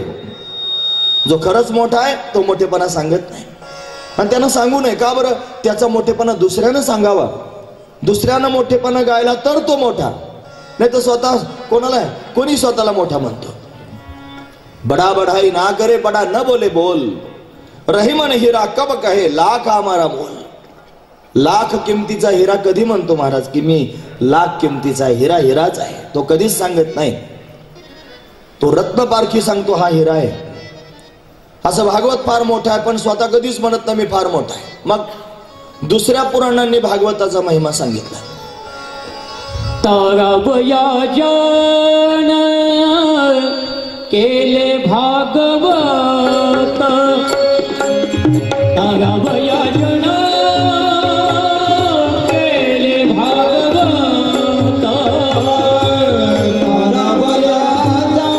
जो खरंच मोठा आहे तो मोठेपणा सांगत नाही. आणि त्यानं सांगू नये. का बरं? त्याचा मोठेपणा दुसऱ्यानं सांगावा. दुसऱ्यानं मोठेपणा गायला तर तो मोठा, नाही तर स्वतः कोणी स्वतःला मोठा म्हणतो. बडा बढाई ना करे, बडा न बोले बोल. रहीमन हिरा कब कहे, लाख हमारा मोल. लाख किमतीचा हिरा कधी म्हणतो महाराज की मी लाख किमतीचा हिरा हिराच आहे? तो कधीच सांगत नाही. तो रत्न पारखी सांगतो हा हिरा आहे. असं भागवत फार मोठा आहे पण स्वतः कधीच म्हणत नाही मी फार मोठा आहे. मग दुसऱ्या पुराणांनी भागवताचा महिमा सांगितला. तारावया जान केले भागवत, तारावया जन केले भागवत, तारावया जन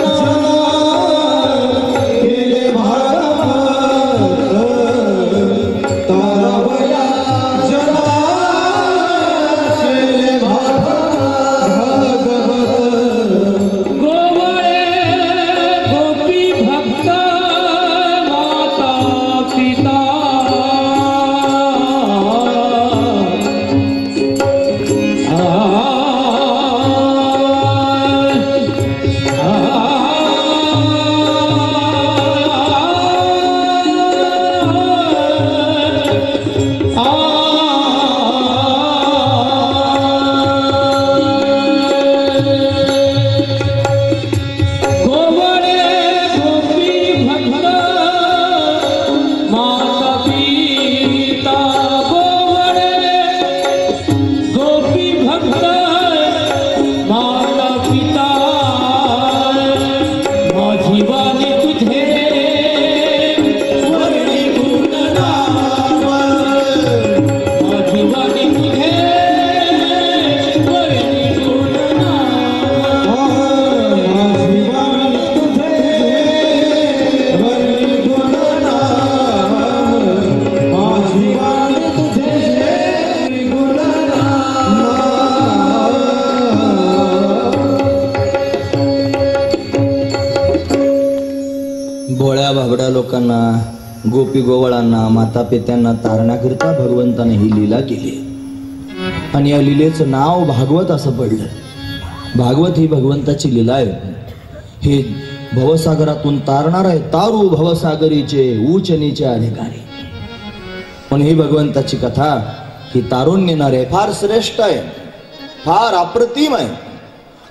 केले भागवत, तारावया पिता गोपी गोवळांना माता पित्यांना तारण्याकरिता भगवंताने ही लीला केली आणि या लीलेचं नाव भागवत असं पडलं. भागवत ही भगवंताची लीला आहे. हे भवसागरातून तारणार आहे. तारू भवसागरीचे ऊच नीचे अधिकारी. पण ही भगवंताची कथा ही तारून नेणारी आहे, फार श्रेष्ठ आहे, फार अप्रतिम आहे.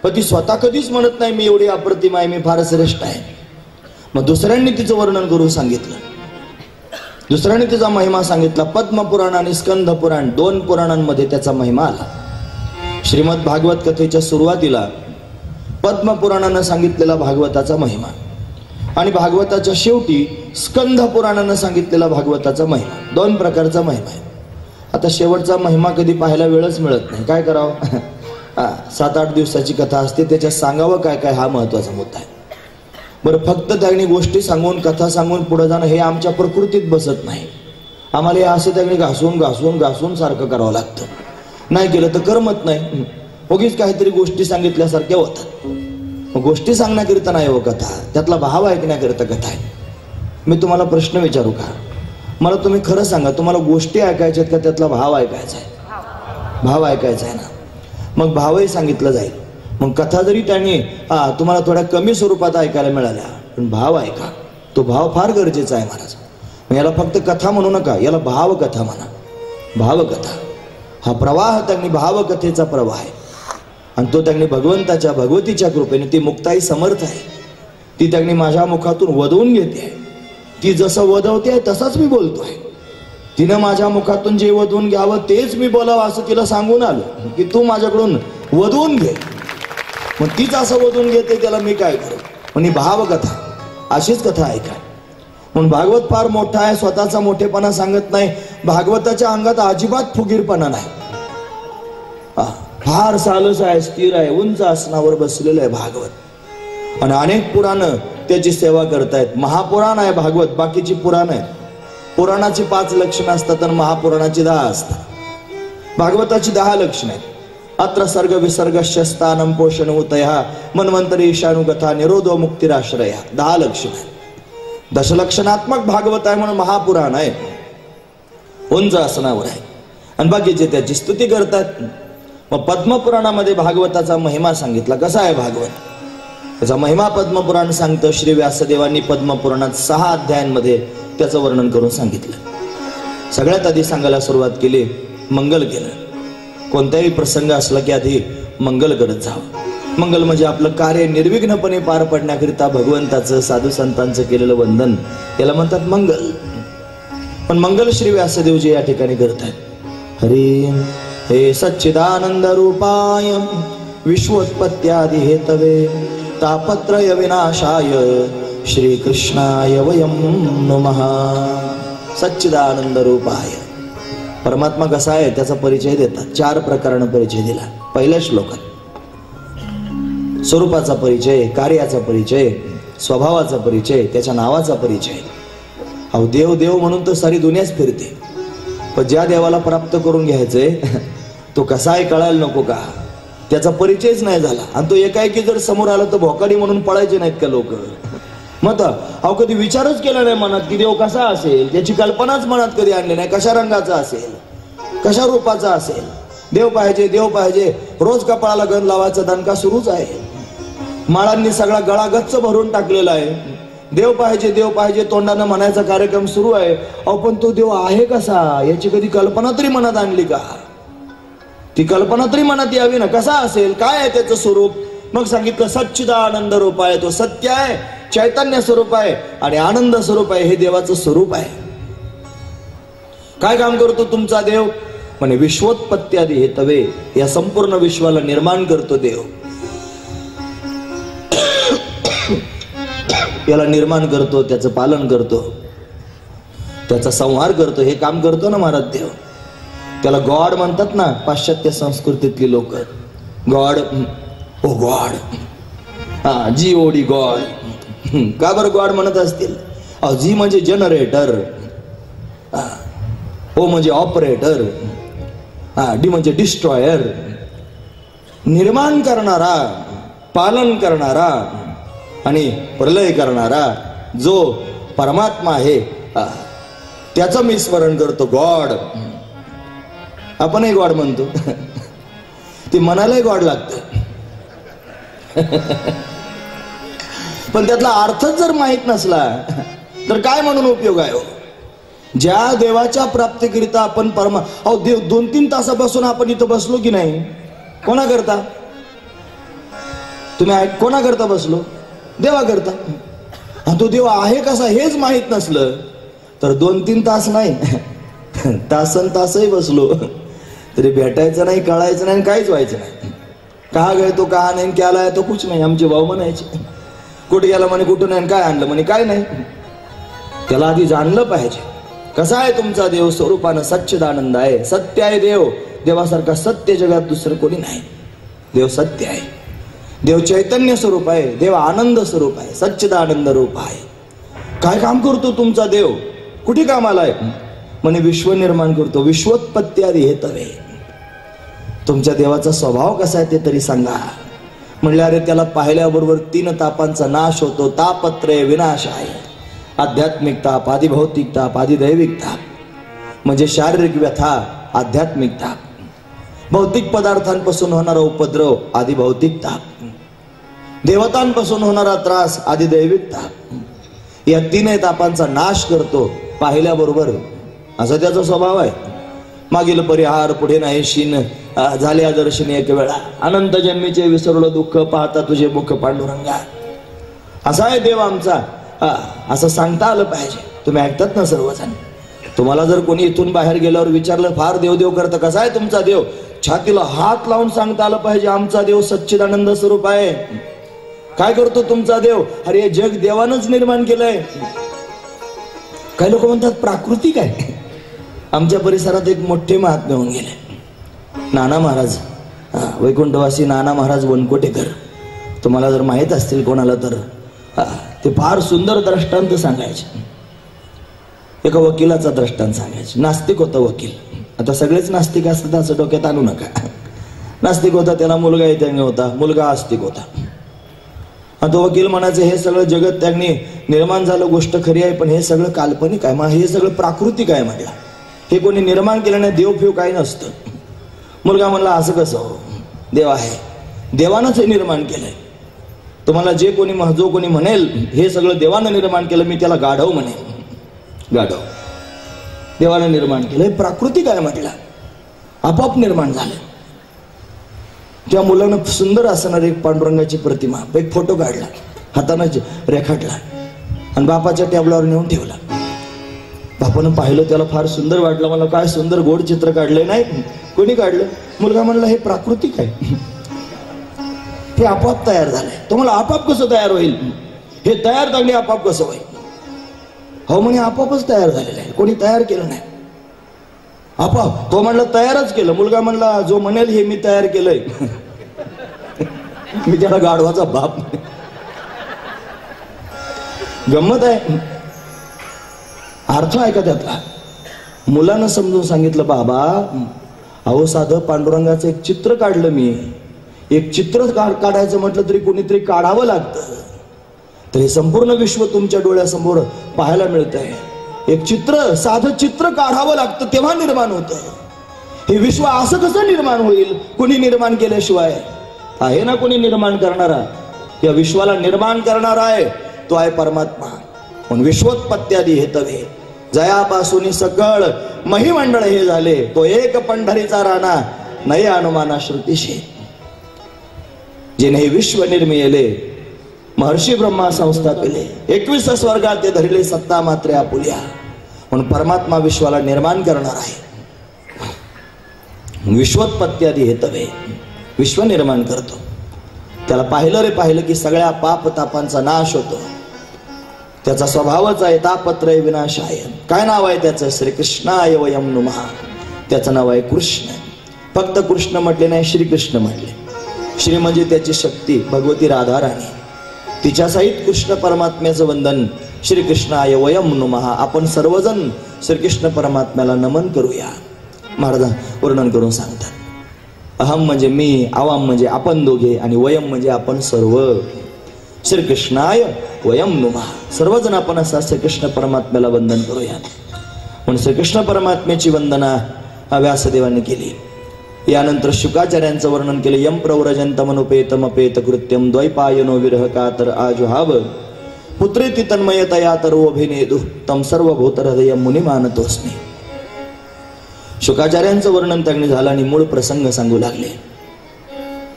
पण ती स्वतः कधीच म्हणत नाही मी एवढी अप्रतिम आहे, मी फार श्रेष्ठ आहे. मग दुसऱ्यांनी तिचं वर्णन करून सांगितलं, दुसऱ्याने तिचा महिमा सांगितला. पद्मपुराण आणि स्कंद पुराण 2 पुराणांमध्ये त्याचा महिमा आला. श्रीमद भागवत कथेच्या सुरुवातीला पद्मपुराणानं सांगितलेला भागवताचा महिमा आणि भागवताच्या शेवटी स्कंद पुराणानं सांगितलेला भागवताचा महिमा, 2 प्रकारचा महिमा आहे. आता शेवटचा महिमा कधी पाहायला वेळच मिळत नाही, काय करावं. 7-8 दिवसाची कथा असते, त्याच्यात सांगावं काय काय हा महत्वाचा मुद्दा आहे. बरं, फक्त त्यांनी गोष्टी सांगून कथा सांगून पुढे जाणं हे आमच्या प्रकृतीत बसत नाही. आम्हाला हे असं त्यांनी घासून घासून घासून सारखं करावं लागतं. नाही केलं तर करमत नाही. उगीच काहीतरी गोष्टी सांगितल्यासारख्या होतात. मग गोष्टी सांगण्याकरिता नाही हो कथा, त्यातला भाव ऐकण्याकरिता कथा आहे. मी तुम्हाला प्रश्न विचारू का? मला तुम्ही खरं सांगा, तुम्हाला गोष्टी ऐकायच्यात का त्यातला भाव ऐकायचा आहे? भाव ऐकायचा आहे ना, मग भावही सांगितलं जाईल. मग कथा जरी त्यांनी तुम्हाला थोड्या कमी स्वरूपात ऐकायला मिळाल्या, पण भाव ऐका. तो भाव फार गरजेचा आहे महाराज. याला फक्त कथा म्हणू नका, याला भावकथा म्हणा. भावकथा हा प्रवाह त्यांनी भावकथेचा प्रवाह आहे आणि तो त्यांनी भगवंताच्या भगवतीच्या कृपेने, ती मुक्ताई समर्थ आहे, ती त्यांनी माझ्या मुखातून वधवून घेते. ती जसं वधवते तसंच मी बोलतोय. तिनं माझ्या मुखातून जे वधवून घ्यावं तेच मी बोलावं असं तिला सांगून आलो की तू माझ्याकडून वधवून घे. मग तीच असं वधून घेते, त्याला मी काय करू. म्हणजे भावकथा अशीच कथा ऐका. म्हणून भागवत फार मोठा आहे, स्वतःचा मोठेपणा सांगत नाही. भागवताच्या अंगात अजिबात फुगीरपणा नाही. फार सालस आहे, स्थिर आहे, उंच आसनावर बसलेलं आहे भागवत. आणि अनेक पुराणं त्याची सेवा करतायत. महापुराण आहे भागवत, बाकीची पुराण आहेत. पुराणाची 5 लक्षणं असतात आणि महापुराणाची 10 असतात. भागवताची 10 लक्षणं आहेत. अत्र सर्ग विसर्गस्य स्थानं पोषण उतया मन्वंतरी ईशानुकथा निरोधो मुक्तिराश्रया, 10 लक्षण आहे. दशलक्षणात्मक भागवत आहे म्हणून महापुराण आहे, उंच आसनावर आहे. आणि बाकीचे त्याची स्तुती करतात. मग पद्मपुराणामध्ये भागवताचा महिमा सांगितला. कसा आहे भागवत, त्याचा महिमा पद्मपुराण सांगतं. श्री व्यासदेवांनी पद्मपुराणात 6 अध्यायांमध्ये त्याचं वर्णन करून सांगितलं. सगळ्यात आधी सांगायला सुरुवात केली, मंगल केलं. कोणताही प्रसंग असला की आधी मंगल करत जावं. मंगल म्हणजे आपलं कार्य निर्विघ्नपणे पार पडण्याकरिता भगवंताचं साधू संतांचं केलेलं वंदन, त्याला म्हणतात मंगल. पण मंगल श्री व्यासदेवजी या ठिकाणी करतात. हरी हे सच्चिदानंद रूपाय विश्वोत्पत्त्यादि हेतवे तापत्रय विनाशाय श्री कृष्णाय वयं नमः. सच्चिदानंद रूपाय, परमात्मा कसा आहे त्याचा परिचय देतात. 4 प्रकारानं परिचय दिला. पहिल्या श्लोकात स्वरूपाचा परिचय, कार्याचा परिचय, स्वभावाचा परिचय, त्याच्या नावाचा परिचय. अहो देव देव म्हणून तर सारी दुनियाच फिरते, पण ज्या देवाला प्राप्त करून घ्यायचंय तो कसा आहे कळायला नको का? त्याचा परिचयच नाही झाला आणि तो एकाएकी जर समोर आला तर भोकाडी म्हणून पळायचे नाहीत का लोक? मग अहो कधी विचारच केला नाही मनात की देव कसा असेल, त्याची कल्पनाच मनात कधी आणली नाही. कशा रंगाचा असेल, कशा रूपाचा असेल. देव पाहिजे, देव पाहिजे, रोज कपाळाला गंध लावायचा दणका सुरूच आहे. माळांनी सगळा गळा गच्च भरून टाकलेला आहे. देव पाहिजे, देव पाहिजे तोंडानं म्हणायचा कार्यक्रम सुरू आहे. अहो पण तो देव आहे कसा याची कधी कल्पना तरी मनात आणली का? ती कल्पना तरी मनात यावी ना. कसा असेल, काय आहे त्याचं स्वरूप? मग सांगितलं सच्चिदानंद रूप आहे, तो सत्य आहे, चैतन्य स्वरूप आहे आणि आनंद स्वरूप आहे. हे देवाचं स्वरूप आहे. काय काम करतो तुमचा देव? म्हणे विश्वोत्पत्त्यादि हेतवे, या संपूर्ण विश्वाला निर्माण करतो देव. याला निर्माण करतो, त्याचं पालन करतो, त्याचा संहार करतो. हे काम करतो ना महाराज देव. त्याला गॉड म्हणतात ना पाश्चात्य संस्कृतीतली लोक. गॉड, ओ गॉड, GOD गॉड. का बरं गॉड म्हणत असतील? जी म्हणजे जनरेटर, ओ म्हणजे ऑपरेटर, डी म्हणजे डिस्ट्रॉयर. निर्माण करणारा, पालन करणारा आणि प्रलय करणारा जो परमात्मा आहे त्याचं मी स्मरण करतो. गॉड, आपणही गॉड म्हणतो, ती मनालाही गॉड लागतं. पण त्यातला अर्थच जर माहित नसला तर काय म्हणून उपयोग आहे? ज्या देवाच्या प्राप्तीकरिता आपण देव 2-3 तासापासून आपण इथं बसलो की नाही, कोणा करता? तुम्ही कोणा करता बसलो? देवा करता. तो देव आहे कसा हेच माहित नसलं तर 2-3 तास नाही, तासन तासही बसलो तरी भेटायचं नाही, कळायचं नाही, काहीच व्हायचं नाही. कहा गए तो कहा नाही, क्या लाया तो कुछ नाही. आमचे भाऊ म्हणायचे, कुठे गेला म्हणे, कुठून नाही, काय आणलं म्हणे, काय नाही. त्याला आधी जाणलं पाहिजे. कसा आहे तुमचा देव? स्वरूपानं सच्चिदानंद आहे, सत्य आहे देव. देवासारखा सत्य जगात दुसरं कोणी नाही. देव सत्य आहे, देव चैतन्य स्वरूप आहे, देव आनंद स्वरूप आहे, सच्चिदानंद रूप आहे. काय काम करतो तुमचा देव? कुठे कामाला आहे म्हणे? विश्व निर्माण करतो. विश्वोत्पत्त्यादी हेतवे. तुमच्या देवाचा स्वभाव कसा आहे ते तरी सांगा. म्हणले, अरे त्याला पाहिल्याबरोबर 3 तापांचा नाश होतो. तापत्रय विनाश आहे. आध्यात्मिक ताप, आदिभौतिक ताप, आदिदैविक ताप. म्हणजे शारीरिक व्यथा, आध्यात्मिक ताप. भौतिक पदार्थांपासून होणारा उपद्रव, आदिभौतिक ताप. देवतांपासून होणारा त्रास, आदिदैविक ताप. या 3 तापांचा नाश करतो पाहिल्याबरोबर. असा त्याचा स्वभाव आहे. मागील परिहार पुढे नाहीशीन, झाल्या दर्शनी एक वेळा. अनंत जन्मीचे विसरलो दुःख, पाहता तुझे मुख पांडुरंगा. असा आहे देव आमचा, असं सांगता आलं पाहिजे. तुम्ही ऐकतात ना सर्वजण? तुम्हाला जर कोणी इथून बाहेर गेल्यावर विचारलं, फार देवदेव करतं, कसा आहे तुमचा देव? छातीला हात लावून सांगता आलं पाहिजे, आमचा देव सच्चिदानंद स्वरूप आहे. काय करतो तुमचा देव? अरे हे जग देवानंच निर्माण केलंय. काही लोक म्हणतात प्राकृतिक आहे. आमच्या परिसरात एक मोठे महात्मे होऊन गेले, नाना महाराज, वैकुंठवासी नाना महाराज वनकोटेकर. तुम्हाला जर माहित असतील कोणाला तर ते फार सुंदर दृष्टांत सांगायचे. एका वकिलाचा दृष्टांत सांगायचे. नास्तिक होता वकील. आता सगळेच नास्तिक असतात असं डोक्यात आणू नका. नास्तिक होता, त्याला मुलगा यज्ञ होता, मुलगा आस्तिक होता. तो वकील म्हणायचे, हे सगळं जगत त्यांनी निर्माण झालं, गोष्ट खरी आहे, पण हे सगळं काल्पनिक आहे, मग हे सगळं प्राकृतिक आहे. म्हटलं हे कोणी निर्माण केलं नाही, देवफेव काही नसतं. मुलगा म्हणला, असं कसं हो? देव आहे, देवानंच हे निर्माण केलंय. तुम्हाला जो कोणी म्हणेल हे सगळं देवानं निर्माण केलं, मी त्याला गाढव म्हणेन. गाढव. देवानं निर्माण केलं, हे प्राकृतिक आहे म्हटलं, आपोआप निर्माण झालं. त्या मुलानं सुंदर असणार एक पांडुरंगाची प्रतिमा, एक फोटो काढला, हातानं रेखाटला आणि बापाच्या टेबलावर नेऊन ठेवला. बापानं पाहिलं, त्याला फार सुंदर वाटलं. मला काय सुंदर गोड चित्र काढले. नाही, कोणी काढलं? मुलगा म्हणला, हे प्राकृतिक आहे, हे आपोआप तयार झालंय. तो मला आपोआप कसं तयार होईल? हे तयार चांगले आपोआप कसं होईल? हो म्हणे, आपोआपच तयार झालेलं आहे, कोणी तयार केलं नाही, आपोआप. तो म्हणला, तयारच केलं. मुलगा म्हणला, जो म्हणेल हे मी तयार केलंय, मी त्याला गाढवाचा बाप. गंमत आहे. अर्थ आहे का त्यातला? मुलानं समजून सांगितलं, बाबा अहो साधं पांडुरंगाचं एक चित्र काढलं मी. एक चित्र काढायचं म्हटलं तरी कोणीतरी काढावं लागतं. तर हे संपूर्ण विश्व तुमच्या डोळ्यासमोर पाहायला मिळतंय. एक चित्र, साधं चित्र काढावं लागतं तेव्हा निर्माण होतं. हे विश्व असं कसं निर्माण होईल? कोणी निर्माण केल्याशिवाय? आहे ना कोणी निर्माण करणारा. या विश्वाला निर्माण करणारा आहे, तो आहे परमात्मा. म्हणून विश्वोत्पत्त्यादी हेतवे, जयापासून सकळ महिमंडळ हे झाले. तो एक पंढरीचा राणा, नये अनुमाना श्रुतिशे. जिने हे विश्व निर्मिले, महर्षी ब्रह्मा संस्थापिले. 21 स्वर्गात ते धरले, सत्ता मात्रे आपुल्या. म्हणून परमात्मा विश्वाला निर्माण करणार आहे. विश्वोत्पत्त्यादी हेतवे, विश्व निर्माण करतो. त्याला पाहिलं रे पाहिलं की सगळ्या पाप तापांचा नाश होतो. त्याचा स्वभावच आहे तापत्रय विनाशाय. काय नाव आहे त्याचं? श्रीकृष्णाय वयम नुमः. त्याचं नाव आहे कृष्ण. फक्त कृष्ण म्हटले नाही, श्रीकृष्ण म्हटले. श्री म्हणजे त्याची शक्ती, भगवती राधा राणी. तिच्या सहित कृष्ण परमात्म्याचं वंदन. श्रीकृष्णाय वयम नुमः. आपण सर्वजण श्रीकृष्ण परमात्म्याला नमन करूया. महाराज वर्णन करून सांगतात, अहम म्हणजे मी, आवाम म्हणजे आपण दोघे, आणि वयम म्हणजे आपण सर्व. श्रीकृष्णाय वयम नुमः. सर्वजण आपण असा श्रीकृष्ण परमात्म्याला वंदन करूया. म्हणून श्रीकृष्ण परमात्म्याची वंदना व्यासदेवांनी केली. यानंतर शुकाचार्यांचं वर्णन केलं. यम प्रव्रजंतमनुपेतम अपेत कृत्यम द्वैपायनो विरह कातर आजुहाव पुत्रेति तन्मयतया तरोभिनेदु तम सर्वभूत हृदय मुनी मानतोस्मी. शुकाचार्यांचं वर्णन त्यांनी झालं आणि मूळ प्रसंग सांगू लागले.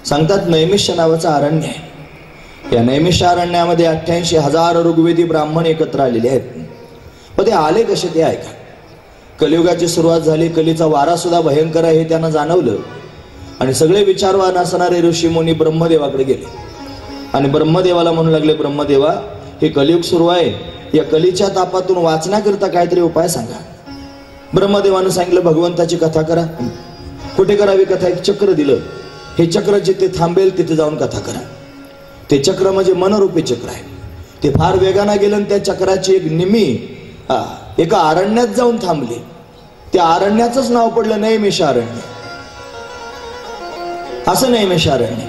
सांगतात नैमिष्य नावाचं अरण्य आहे. या नैमिष्य अरण्यामध्ये 88,000 ऋग्वेदी ब्राह्मण एकत्र आलेले आहेत. पण ते आले कसे ते ऐका. कलियुगाची सुरुवात झाली. कलीचा वारा सुद्धा भयंकर आहे हे त्यांना जाणवलं आणि सगळे विचारवान असणारे ऋषी मुनी ब्रह्मदेवाकडे गेले आणि ब्रह्मदेवाला म्हणू लागले, ब्रह्मदेवा हे कलियुग सुरू आहे, या कलीच्या तापातून वाचण्याकरिता काहीतरी उपाय सांगा. ब्रह्मदेवानं सांगितलं भगवंताची कथा करा. कुठे करावी कथा? एक चक्र दिलं. हे चक्र जिथे थांबेल तिथे जाऊन कथा करा. ते चक्र म्हणजे मनरूपी चक्र आहे. ते फार वेगानं गेलं आणि त्या चक्राची एक निमी एका अरण्यात जाऊन थांबली. त्या अरण्याचंच नाव पडलं नैमिषारण्य. असं नैमिषारण्य.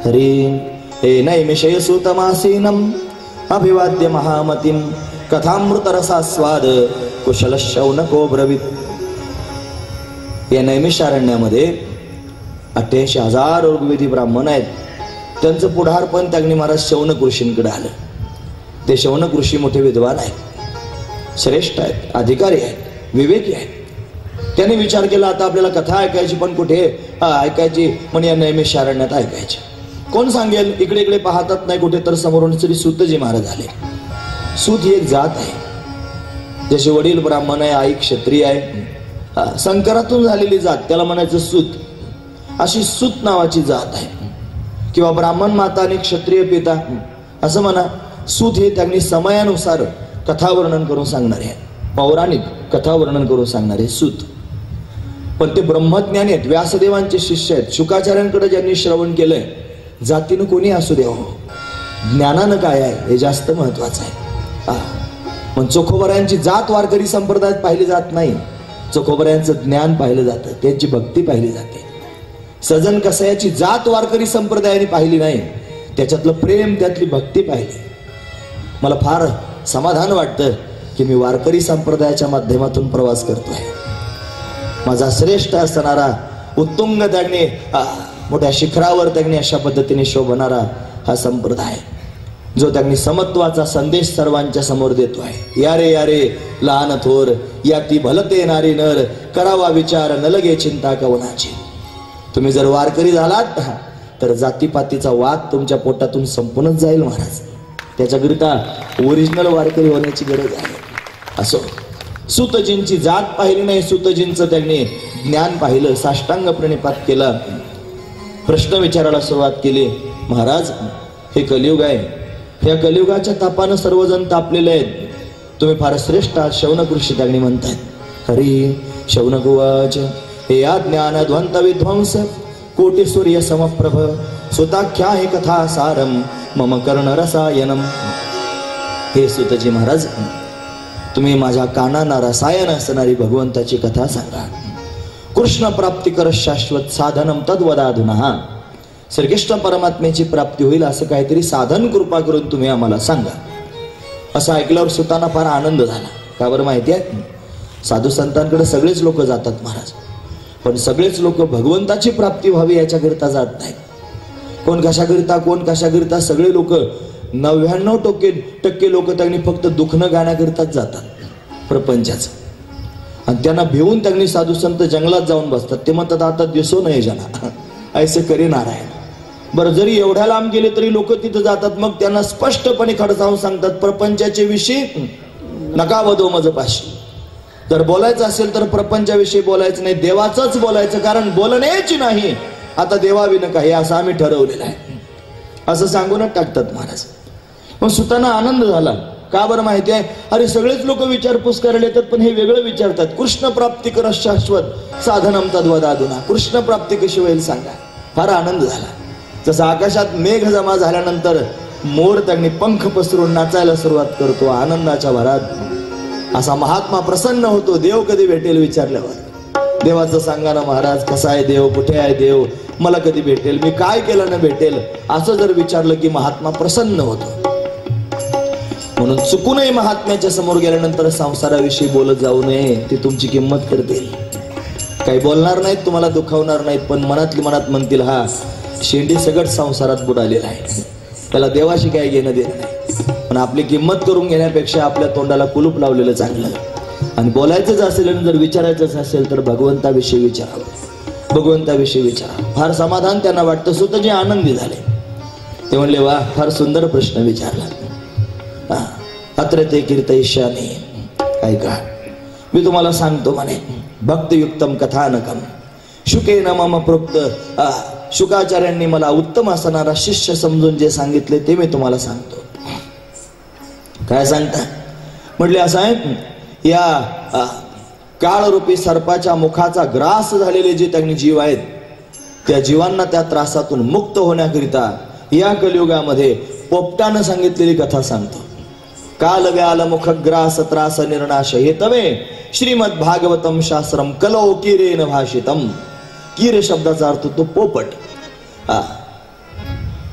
हरी हे नैमिषय सुतमासीनम अभिवाद्य महामतिम कथामृत रसास्वाद कुशल शौनको ब्रवीत. या नैमिषारण्यामध्ये 88,000 ऋग्वेदी ब्राह्मण आहेत. त्यांचं पुढारपण त्यांनी महाराज शौनक ऋषींकडे आलं. ते शौनक ऋषी मोठे विद्वान आहेत, श्रेष्ठ आहेत, अधिकारी आहेत, विवेकी आहेत. त्यांनी विचार केला आता आपल्याला कथा ऐकायची, पण कुठे ऐकायची? म्हणे या नैमिषारण्यात ऐकायची. कोण सांगेल? इकडे इकडे पाहतात नाही कुठे तर समोरून श्री सूतजी महाराज आले. सूत ही एक जात आहे. जसे वडील ब्राह्मण आहे, आई क्षत्रिय आहे, संकरातून झालेली जात, त्याला म्हणायचं सूत. अशी सूत नावाची जात आहे. किंवा ब्राह्मण माता आणि क्षत्रिय पिता असं म्हणा. सूत हे त्यांनी समयानुसार कथा वर्णन करून सांगणारे आहे. पौराणिक कथा वर्णन करून सांगणारे सूत. पण ते ब्रह्मज्ञानी आहेत, व्यासदेवांचे शिष्य आहेत. शुकाचार्यांकडे ज्यांनी श्रवण केलंय, जातीनं कोणी असू द्या, ज्ञानानं काय आहे हे जास्त महत्वाचं आहे. पण चोखोबऱ्यांची जात वारकरी संप्रदायात पाहिली जात नाही. चोखोबऱ्यांचं ज्ञान पाहिलं जातं, त्यांची भक्ती पाहिली जाते. सजन कसायाची जात वारकरी संप्रदायाने पाहिली नाही, त्याच्यातलं प्रेम, त्यातली भक्ती पाहिली. मला फार समाधान वाटतं की मी वारकरी संप्रदायाच्या माध्यमातून प्रवास करतोय. माझा श्रेष्ठ असणारा उत्तुंग त्यांनी मोठ्या शिखरावर त्यांनी अशा पद्धतीने शोभणारा हा संप्रदाय, जो त्यांनी समत्वाचा संदेश सर्वांच्या समोर देतोय. यारे यारे लहान थोर, या ती भलते नारी नर, करावा विचार न लगे चिंता कवनाची. तुम्ही जर वारकरी झालात तर जातीपातीचा वाद तुमच्या पोटातून संपूनच जाईल महाराज. त्याच्याकरिता ओरिजिनल वारकरी होण्याची गरज आहे. असो, सूतजींची जात पाहिली नाही, सूतजींचं त्यांनी ज्ञान पाहिलं, साष्टांग प्रणिपात केला, प्रश्न विचारायला सुरुवात केली. महाराज हे कलियुग आहे, या कलियुगाच्या तापानं सर्वजण तापलेले आहेत. तुम्ही फार श्रेष्ठ आहात. शौनक ऋषी त्यांनी म्हणतायत. हरी शौनक उवाच हे या ज्ञान ध्वंत विध्वंस कोटी सूर्य समप्रभ सुताख्या हे कथा सारम मम कर्ण रसायनम. हे सुतजी महाराज, तुम्ही माझ्या कानांना रसायन असणारी भगवंताची कथा सांगा. कृष्ण प्राप्ती कर शाश्वत साधनम तद्वदाधुना. श्रीकृष्ण परमात्म्याची प्राप्ती होईल असं काहीतरी साधन कृपा करून तुम्ही आम्हाला सांगा. असं ऐकल्यावर सुतांना फार आनंद झाला. का बरं माहिती आहे? साधू संतांकडे सगळेच लोक जातात महाराज, पण सगळेच लोक भगवंताची प्राप्ती व्हावी याच्याकरिता जात नाहीत. कोण कशाकरिता, कोण कशाकरिता. सगळे लोक 99% लोक त्यांनी फक्त दुखणं गाण्याकरिताच जातात प्रपंचाचं. आणि त्यांना भिवून त्यांनी साधू संत जंगलात जाऊन बसतात. ते म्हणतात आता दिसो नाही जना ऐसे करी नारायण. बरं, जरी एवढ्या लांब गेले तरी लोक तिथं जातात. मग त्यांना स्पष्टपणे खडसावून सांगतात प्रपंचाचे विषयी नका वदो मज पाशी. जर बोलायचं असेल तर प्रपंचाविषयी बोलायचं नाही, देवाचंच बोलायचं, कारण बोलण्याची नाही आता देवाविन काही असं आम्ही ठरवलेलं आहे. असं सांगूनच टाकतात महाराज. मग सुतांना आनंद झाला. का बरं माहिती आहे? अरे सगळेच लोक विचारपूस करायला येतात, पण हे वेगळं विचारतात. कृष्ण प्राप्ती कर शाश्वत साधनम तद्वदाधुना. कृष्ण प्राप्ती कशी होईल सांगा. फार आनंद झाला. जसं आकाशात मेघ जमा झाल्यानंतर मोर त्यांनी पंख पसरून नाचायला सुरुवात करतो आनंदाच्या भरात, असा महात्मा प्रसन्न होतो. देव कधी भेटेल विचारल्यावर. देवाचं सांगा ना महाराज, कसा आहे देव, कुठे आहे देव, मला कधी भेटेल, मी काय केलं ना भेटेल, असं जर विचारलं की महात्मा प्रसन्न होतो. म्हणून चुकूनही महात्म्याच्या समोर गेल्यानंतर संसाराविषयी बोलत जाऊ नये. ते तुमची किंमत करतील. काही बोलणार नाहीत, तुम्हाला दुखावणार नाहीत, पण मनातली मनात म्हणतील हा शेंडी सगट संसारात बुडालेला आहे, त्याला देवाशी काय घेणं देणं नाही. पण आपली किंमत करून घेण्यापेक्षा आपल्या तोंडाला कुलूप लावलेलं चांगलं. आणि बोलायचंच असेल आणि जर विचारायचंच असेल तर भगवंताविषयी विचारावं, भगवंताविषयी विचारावं. फार समाधान त्यांना वाटतं. स्वतःचे आनंदी झाले. ते म्हणले वा, फार सुंदर प्रश्न विचारला. अत्र ते कीर्तयिष्यामि. ऐका, मी तुम्हाला सांगतो म्हणे, भक्तियुक्तम कथानकम शुकेन मम प्रोक्त. शुकाचार्यांनी मला उत्तम असणारा शिष्य समजून जे सांगितले ते मी तुम्हाला सांगतो. काय सांगता? म्हटले असं आहे, या काळरूपी सर्पाच्या मुखाचा ग्रास झालेले जे त्यांनी जीव आहेत, त्या जीवांना त्या त्रासातून मुक्त होण्याकरिता या कलियुगामध्ये पोपटानं सांगितलेली कथा सांगतो. काल व्याल मुख ग्रास त्रास निर्नाश हेतवे श्रीमद भागवतम शास्त्रम कलो किरेन भाषितम. कीर शब्दाचा अर्थ तो पोपट.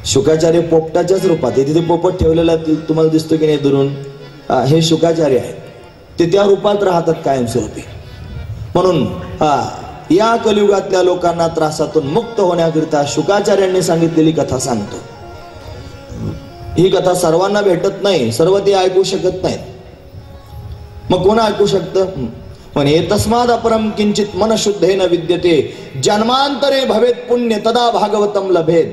शुकाचार्य पोपटाच्याच रूपात आहे. तिथे पोपट ठेवलेला तुम्हाला दिसतो की नाही दुरून? हे शुकाचार्य आहेत. ते त्या रूपात राहतात कायमस्वरूपी. म्हणून या कलियुगातल्या लोकांना त्रासातून मुक्त होण्याकरिता शुकाचार्यांनी सांगितलेली कथा सांगतो. ही कथा सर्वांना भेटत नाही, सर्व ते ऐकू शकत नाहीत. मग कोण ऐकू शकतं? पण तस्माद अपरम किंचित मन शुद्धेन विद्यते जन्मांतरे भवेत पुण्य तदा भागवतम लभेत.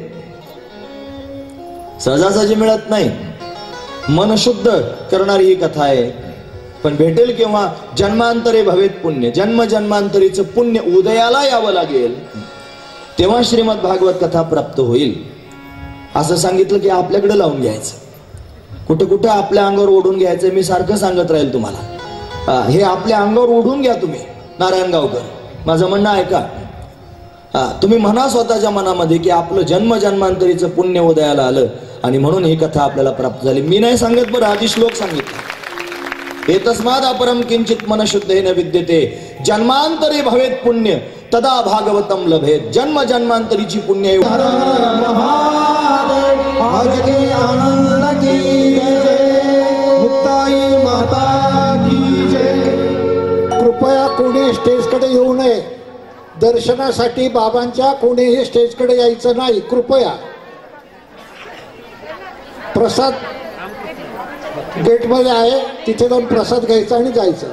सहजासहजी मिळत नाही. मन शुद्ध करणारी ही कथा आहे. पण भेटेल केव्हा? जन्मांतरे भवेत पुण्य. जन्म जन्मांतरीचं पुण्य उदयाला यावं लागेल, तेव्हा श्रीमद भागवत कथा प्राप्त होईल. असं सांगितलं की आपल्याकडे लावून घ्यायचं. कुठं कुठं आपल्या अंगावर ओढून घ्यायचं. मी सारखं सांगत राहील तुम्हाला, हे आपल्या अंगावर ओढून घ्या तुम्ही. नारायण गावकर, माझं म्हणणं ऐका. तुम्ही म्हणा स्वतःच्या मनामध्ये की आपलं जन्म जन्मांतरीचं पुण्य उदयाला आलं आणि म्हणून ही कथा आपल्याला प्राप्त झाली. मी नाही सांगत, बरं आधी श्लोक सांगितला. एतस्माद अपरम किंचित मन शुद्धेन विद्यते जन्मांतरे भवेत पुण्य तदा भागवतम लभेत. जन्म जन्मांतरीची पुण्य. कृपया कोणी स्टेजकडे येऊ नये. दर्शनासाठी बाबांच्या कोणीही स्टेजकडे यायचं नाही. कृपया. प्रसाद गेटमध्ये आहे, तिथे जाऊन प्रसाद घ्यायचा आणि जायचं.